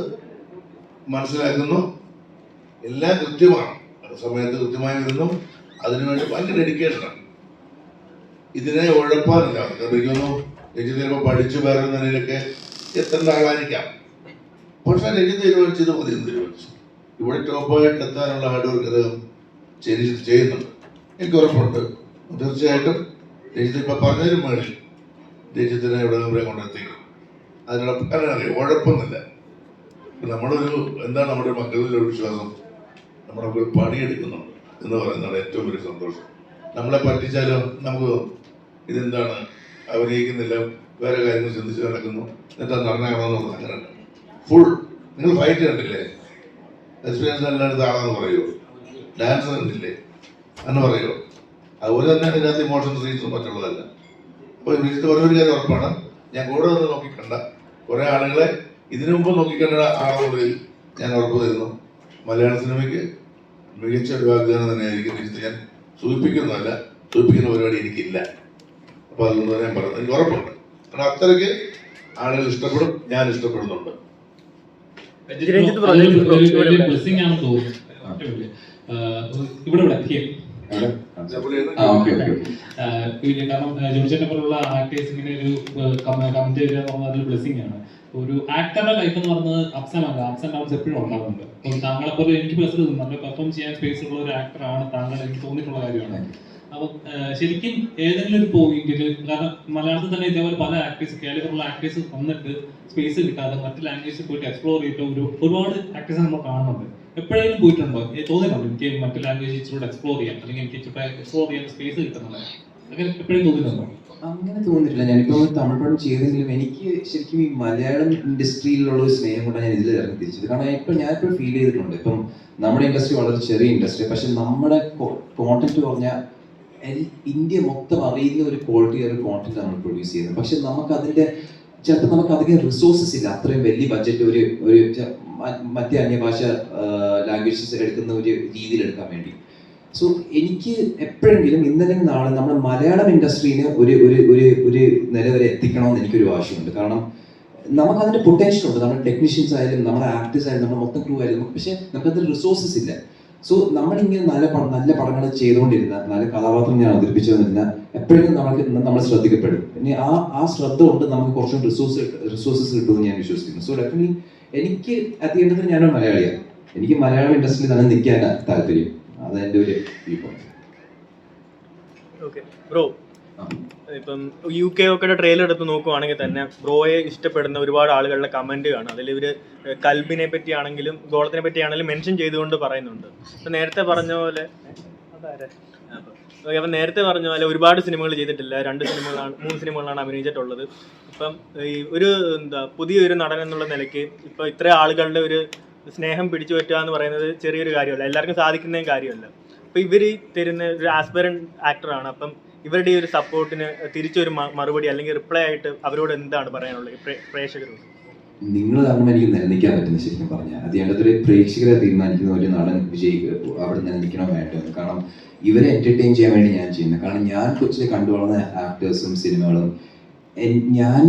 മനസ്സിലാക്കുന്നു, എല്ലാം കൃത്യമാണ്, സമയത്ത് കൃത്യമായി വരുന്നു. അതിനുവേണ്ടി ഭയങ്കര ഡെഡിക്കേഷനാണ്. ഇതിനെ ഉഴപ്പാനില്ല. എനിക്കൊന്നു രഞ്ജിത്ത് ചിലപ്പോൾ പഠിച്ചു വേറെ നിലയിലൊക്കെ എത്തേണ്ട ആളായിരിക്കാം. പക്ഷെ രഞ്ജിത്ത് തീരുമാനിച്ചത് മതി എന്ന് തീരുമാനിച്ചു. ഇവിടെ ടോപ്പായിട്ട് എത്താനുള്ള ഹാർഡ് വർക്ക് അദ്ദേഹം ചെയ്യുന്നുണ്ട്. എനിക്ക് ഉറപ്പുണ്ട് തീർച്ചയായിട്ടും രഞ്ജിത്ത് ഇപ്പം പറഞ്ഞതിനും വേണ്ടി രഞ്ജിത്തിനെ ഇവിടെ കൊണ്ടെത്തിക്കും. അതിനുള്ള ഉഴപ്പൊന്നുമില്ല. നമ്മളൊരു എന്താണ് നമ്മുടെ മക്കളിലൊരു വിശ്വാസം, നമ്മളൊക്കെ പണിയെടുക്കുന്നുണ്ട് എന്ന് പറയുന്നതാണ് ഏറ്റവും വലിയ സന്തോഷം. നമ്മളെ പറ്റിച്ചാലോ നമുക്ക് ഇതെന്താണ് അഭിനയിക്കുന്നില്ല, വേറെ കാര്യങ്ങൾ ചിന്തിച്ച് നടക്കുന്നു, എന്നിട്ട് നടനാകണമെന്ന് അങ്ങനെ ഫുൾ. നിങ്ങൾ ഫൈറ്റ് കണ്ടില്ലേ? എക്സ്പീരിയൻസ് അല്ലാത്ത ആളെന്ന് പറയുമോ? ഡാൻസ് കണ്ടില്ലേ എന്ന് പറയുമോ? അതുപോലെ തന്നെയാണ് ഇതിനകത്ത് ഇമോഷൻ സീൻസും മറ്റുള്ളതല്ല. അപ്പോൾ വിളിച്ചിട്ട് ഒരു കാര്യം ഉറപ്പാണ്, ഞാൻ കൂടെ നിന്ന് നോക്കിക്കണ്ട കുറേ ആളുകളെ ഇതിനു മുമ്പ് നോക്കിക്കണ്ട ആളുകളിൽ ഞാൻ ഉറപ്പ് തരുന്നു, മലയാള സിനിമയ്ക്ക് മികച്ച ഒരു വാഗ്ദാനം തന്നെയായിരിക്കും വിളിച്ചിട്ട്. ഞാൻ സൂചിപ്പിക്കുന്നതല്ല, സൂചിപ്പിക്കുന്ന പരിപാടി എനിക്കില്ല. അപ്പോൾ അതുകൊണ്ട് ഞാൻ പറയുന്നത് എനിക്ക് ഉറപ്പുണ്ട്. കാരണം അത്രയ്ക്ക് ആളുകൾ ഇഷ്ടപ്പെടും, ഞാൻ ഇഷ്ടപ്പെടുന്നുണ്ട്. ബ്ലെസ്സിംഗ് ആണെന്ന് തോന്നുന്നു. ഇവിടെ കാരണം ജോർജിനെ പോലുള്ള ആക്ടേഴ്സ് ഇങ്ങനെ ഒരു കമന്റ് വരിക എന്ന് പറഞ്ഞാൽ ബ്ലെസ്സിംഗ് ആണ്. ഒരു ആക്ടറുടെ ലൈഫ് എന്ന് പറയുന്നത് അപ്സ് ആൻഡ് ഡൗൺസ് എപ്പോഴും ഉണ്ടാകുന്നുണ്ട്. അപ്പം താങ്കളെ പോലെ എനിക്ക് പേഴ്സണലി നല്ല പെർഫോം ചെയ്യാൻ സ്പേസ് ഉള്ള ഒരു ആക്ടറാണ് താങ്കൾ, എനിക്ക് തോന്നിയിട്ടുള്ള കാര്യമാണ്. അപ്പം ശരിക്കും ഏതെങ്കിലും ഒരു പോയിന്റിൽ, കാരണം മലയാളത്തിൽ തന്നെ ഇതേപോലെ പല ആക്ടേഴ്സ് കേരളത്തിലുള്ള ആക്ടേഴ്സ് വന്നിട്ട് സ്പേസ് കിട്ടാതെ മറ്റു ലാംഗ്വേജിൽ പോയിട്ട് എക്സ്പ്ലോർ ചെയ്തിട്ട് ഒരുപാട് ആക്ടേഴ്സ് നമ്മൾ കാണുന്നുണ്ട്. എപ്പോഴെങ്കിലും പോയിട്ടുണ്ടോ, തോന്നിയിട്ടുണ്ടോ എനിക്ക് മറ്റു ലാംഗ്വേജ് ഇച്ചിലൂടെ എക്സ്പ്ലോർ ചെയ്യാം, അല്ലെങ്കിൽ എനിക്ക് ഇച്ചിരി എക്സ്പ്ലോർ ചെയ്യാൻ സ്പേസ് കിട്ടുന്നുണ്ട്, അങ്ങനെ എപ്പോഴും തോന്നിയിട്ടുണ്ടോ? അങ്ങനെ തോന്നിയിട്ടില്ല. ഞാനിപ്പോൾ തമിഴ് പടം ചെയ്തെങ്കിലും എനിക്ക് ശരിക്കും ഈ മലയാളം ഇൻഡസ്ട്രിയിലുള്ള ഒരു സ്നേഹം കൊണ്ടാണ് ഞാൻ ഇതിൽ ഇറങ്ങി തിരിച്ചത്. കാരണം ഞാനിപ്പോൾ ഫീൽ ചെയ്തിട്ടുണ്ട്, ഇപ്പം നമ്മുടെ ഇൻഡസ്ട്രി വളരെ ചെറിയ ഇൻഡസ്ട്രി, പക്ഷെ നമ്മുടെ കോണ്ടന്റ് പറഞ്ഞാൽ ഇന്ത്യ മൊത്തം അറിയുന്ന ഒരു ക്വാളിറ്റി ഒരു കോണ്ടന്റ് നമ്മൾ പ്രൊഡ്യൂസ് ചെയ്യുന്നത്. പക്ഷെ നമുക്കതിൻ്റെ ചിലപ്പോൾ നമുക്ക് അധികം റിസോഴ്സസ് ഇല്ല, അത്രയും വലിയ ബഡ്ജറ്റ് ഒരു മറ്റ് അന്യഭാഷ ലാംഗ്വേജസ് എടുക്കുന്ന ഒരു രീതിയിൽ എടുക്കാൻ വേണ്ടി. സോ എനിക്ക് എപ്പോഴെങ്കിലും ഇന്നലെ നാളെ നമ്മുടെ മലയാളം ഇൻഡസ്ട്രീനെ ഒരു ഒരു ഒരു നില വരെ എത്തിക്കണമെന്ന് എനിക്കൊരു വാശിയുണ്ട്. കാരണം നമുക്കതിൻ്റെ പൊട്ടൻഷ്യൽ ഉണ്ട്, നമ്മുടെ ടെക്നീഷ്യൻസ് ആയാലും നമ്മുടെ ആക്ടേഴ്സ് ആയാലും നമ്മുടെ മൊത്തം ക്രൂ ആയാലും, പക്ഷേ നമുക്കതിന് റിസോഴ്സസ് ഇല്ല. സോ നമ്മളിങ്ങനെ നല്ല പടങ്ങൾ ചെയ്തുകൊണ്ടിരുന്ന, നല്ല കഥാപാത്രം ഞാൻ അവതരിപ്പിച്ചു തന്നിരുന്ന എപ്പോഴും നമ്മൾ ശ്രദ്ധിക്കപ്പെടും. ഇനി ആ ശ്രദ്ധ കൊണ്ട് നമുക്ക് കുറച്ചും റിസോഴ്സസ് കിട്ടുമെന്ന് ഞാൻ വിശ്വസിക്കുന്നു. സോ ഡെഫിനറ്റ്ലി എനിക്ക് അത്യാവശ്യം ഞാനൊരു മലയാളിയാണ്, എനിക്ക് മലയാളം ഇൻഡസ്ട്രിയിൽ തന്നെ നിൽക്കാനാണ് താല്പര്യം. അതെൻ്റെ ഒരു വ്യൂ പോയിന്റ്. ഓക്കെ ബ്രോ, ഇപ്പം UK ഒക്കെ ട്രെയിലർ എടുത്ത് നോക്കുവാണെങ്കിൽ തന്നെ ബ്രോയെ ഇഷ്ടപ്പെടുന്ന ഒരുപാട് ആളുകളുടെ കമന്റ് കാണും. അതിൽ ഇവർ കൽബിനെ പറ്റിയാണെങ്കിലും ഗോളത്തിനെ പറ്റിയാണെങ്കിലും മെൻഷൻ ചെയ്തുകൊണ്ട് പറയുന്നുണ്ട്. ഇപ്പം നേരത്തെ പറഞ്ഞ പോലെ ഒരുപാട് സിനിമകൾ ചെയ്തിട്ടില്ല, 3 സിനിമകളാണ് അഭിനയിച്ചിട്ടുള്ളത്. ഇപ്പം ഈ പുതിയൊരു നടൻ എന്നുള്ള നിലയ്ക്ക് ഇപ്പം ഇത്ര ആളുകളുടെ ഒരു സ്നേഹം പിടിച്ചു പറ്റുക എന്ന് പറയുന്നത് ചെറിയൊരു കാര്യമല്ല, എല്ലാവർക്കും സാധിക്കുന്ന കാര്യമല്ല. അപ്പം ഇവർ തരുന്ന ഒരു ആസ്പിറന്റ് ആക്ടറാണ്. അപ്പം ഇവരുടെ ഈ ഒരു സപ്പോർട്ടിന് തിരിച്ചൊരു മറുപടി അല്ലെങ്കിൽ റിപ്ലൈ ആയിട്ട് അവരോട് എന്താണ് പറയാനുള്ളത് പ്രേക്ഷകരോട്? നിങ്ങൾ കാരണം എനിക്ക് നിലനിൽക്കാൻ പറ്റുന്നത് ശരിക്കും പറഞ്ഞാൽ അത് വേണ്ടതൊരു പ്രേക്ഷകരെ തീരുമാനിക്കുന്ന ഒരു നടൻ അവിടെ നിലനിൽക്കണോ വേണ്ടത്. കാരണം ഇവരെ എന്റർടൈൻ ചെയ്യാൻ വേണ്ടി ഞാൻ ചെയ്യുന്നത്. കാരണം ഞാൻ കൊച്ചിലെ കണ്ടുവളർന്ന ആക്ടേഴ്സും സിനിമകളും ഞാൻ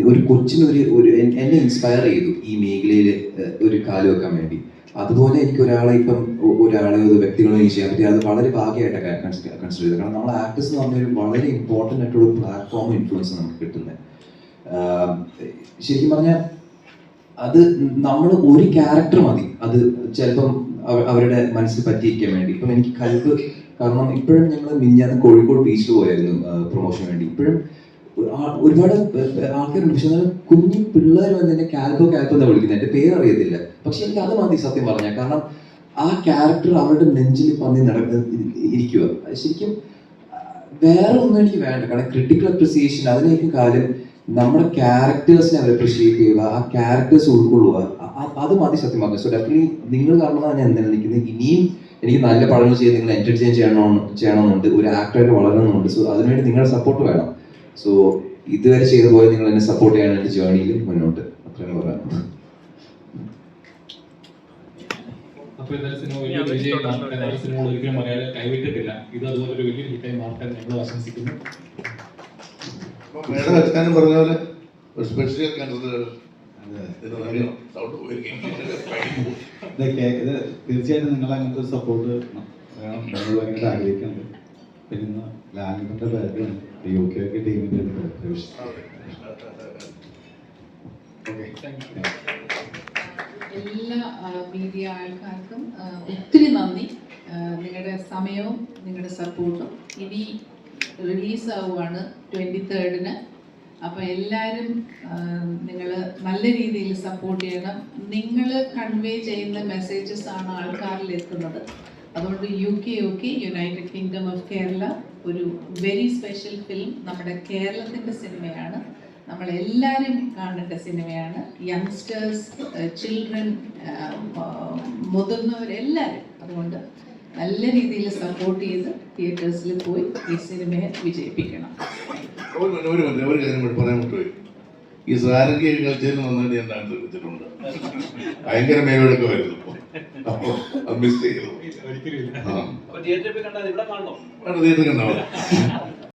ഒരു കൊച്ചിന് എന്നെ ഇൻസ്പയർ ചെയ്തു ഈ മേഖലയിൽ ഒരു കാല് വെക്കാൻ വേണ്ടി. അതുപോലെ എനിക്ക് ഒരാളെ വ്യക്തികളോ എനിക്ക് ചെയ്യാൻ പറ്റി, അത് വളരെ ഭാഗ്യമായിട്ടൊക്കെ കൺസിഡർ ചെയ്തത്. കാരണം നമ്മൾ ആക്ടേഴ്സ് എന്ന് പറഞ്ഞൊരു വളരെ ഇമ്പോർട്ടൻ്റ് ആയിട്ടുള്ള പ്ലാറ്റ്ഫോം ഇൻഫ്ലുവൻസ് നമുക്ക് കിട്ടുന്നത്. ശരിക്കും പറഞ്ഞാൽ അത് നമ്മൾ ഒരു ക്യാരക്ടർ മതി അത് ചിലപ്പം അവരുടെ മനസ്സിൽ പറ്റിയിരിക്കാൻ വേണ്ടി. ഇപ്പം എനിക്ക് കൽബ്, കാരണം ഇപ്പോഴും ഞങ്ങൾ മിനിഞ്ഞാന്ന് കോഴിക്കോട് ബീച്ചിൽ പോയായിരുന്നു പ്രൊമോഷന് വേണ്ടി. ഇപ്പോഴും ഒരുപാട് ആൾക്കാരുണ്ട്, പക്ഷെ എന്നാൽ കുഞ്ഞു പിള്ളേർ വന്ന് എന്നെ കാൽബോ എന്ന് വിളിക്കുന്നത്, എൻ്റെ പേര് അറിയത്തില്ല. പക്ഷെ എനിക്ക് അത് മതി സത്യം പറഞ്ഞാൽ. കാരണം ആ ക്യാരക്ടർ അവരുടെ നെഞ്ചിൽ പന്നി ഇരിക്കുക. ശരിക്കും വേറെ ഒന്നും എനിക്ക് വേണ്ട. കാരണം ക്രിട്ടിക്കൽ അപ്രിസിയേഷൻ അതിനേക്കും കാലം നമ്മുടെ ക്യാരക്ടേഴ്സിനെ അവർ അപ്രിഷിയേറ്റ് ചെയ്യുക, ആ ക്യാരക്ടേഴ്സ് ഉൾക്കൊള്ളുക, അത് മതി സത്യം പറഞ്ഞത്. സോ ഡെഫിനറ്റ്ലി നിങ്ങൾ കാരണമാണ് ഞാൻ നിലനിൽക്കുന്നത്. ഇനിയും എനിക്ക് നല്ല പടങ്ങൾ ചെയ്ത് നിങ്ങൾ എന്റർടൈൻ ചെയ്യണമെന്നുണ്ട്, ഒരു ആക്ടറായിട്ട് വളരണമെന്നുണ്ട്. സോ അതിനുവേണ്ടി നിങ്ങളുടെ സപ്പോർട്ട് വേണം. സോ ഇതുവരെ ചെയ്തു പോയി നിങ്ങൾ എന്നെ സപ്പോർട്ട് ചെയ്യാൻ എൻ്റെ ജേർണിയിൽ മുന്നോട്ട് അത്രയും പറയാം. അപ്പോൾ ഇന്നലെ സിനിമ വലിയ വിജയം, സിനിമ ഒരിക്കലും മലയാളം കൈവിട്ടിട്ടില്ല. ഇത് അതുപോലെ ഒരു വലിയ ഹിറ്റായി മാറട്ടെ ഞങ്ങൾ ആശംസിക്കുന്നു. മേഡം വെച്ചാനും പറഞ്ഞ പോലെ ഒരു സ്പെഷ്യൽ തീർച്ചയായിട്ടും നിങ്ങൾ അങ്ങനത്തെ ഒരു സപ്പോർട്ട് വേണം, നമ്മൾ ഭയങ്കര ആഗ്രഹിക്കുന്നുണ്ട്. പിന്നെ ലാലിന്റെ ബാക്ക്ഗ്രൗണ്ട് UK ടീമിന്റെ എല്ലാ മീഡിയ ആൾക്കാർക്കും ഒത്തിരി നന്ദി. നിങ്ങളുടെ സമയവും നിങ്ങളുടെ സപ്പോർട്ടും. ഇനി റിലീസാവുകയാണ് 23-ന്. അപ്പോൾ എല്ലാവരും നിങ്ങൾ നല്ല രീതിയിൽ സപ്പോർട്ട് ചെയ്യണം. നിങ്ങൾ കൺവേ ചെയ്യുന്ന മെസ്സേജസ് ആണ് ആൾക്കാരിൽ എത്തുന്നത്. അതുകൊണ്ട് UK United kingdom of Kerala ഒരു വെരി സ്പെഷ്യൽ ഫിലിം, നമ്മുടെ കേരളത്തിൻ്റെ സിനിമയാണ്, നമ്മളെല്ലാവരും കാണേണ്ട സിനിമയാണ്. യങ്സ്റ്റേഴ്സ്, ചിൽഡ്രൻ, മുതിർന്നവരെല്ലാവരും. അതുകൊണ്ട് നല്ല രീതിയിൽ സപ്പോർട്ട് ചെയ്ത് തിയേറ്റേഴ്സിൽ പോയി ഈ സിനിമയെ വിജയിപ്പിക്കണം. ഒരു കാര്യം കൂടി പറയാൻ പറ്റുമോ? ഈ സാരംഗി കളിച്ചതിന് നന്നായിട്ട് ഞാൻ ഡാൻസ് കളിച്ചിട്ടുണ്ട്. ഭയങ്കര മേലോടൊക്കെ വരുന്നു. അപ്പോൾ അത് മിസ് ചെയ്തു. ഒരിക്കലും ആ അപ്പൊ തിയേറ്ററിൽ പോയി കണ്ടാൽ ഇവിടെ കാണണം. തിയേറ്ററിൽ കണ്ടാവും.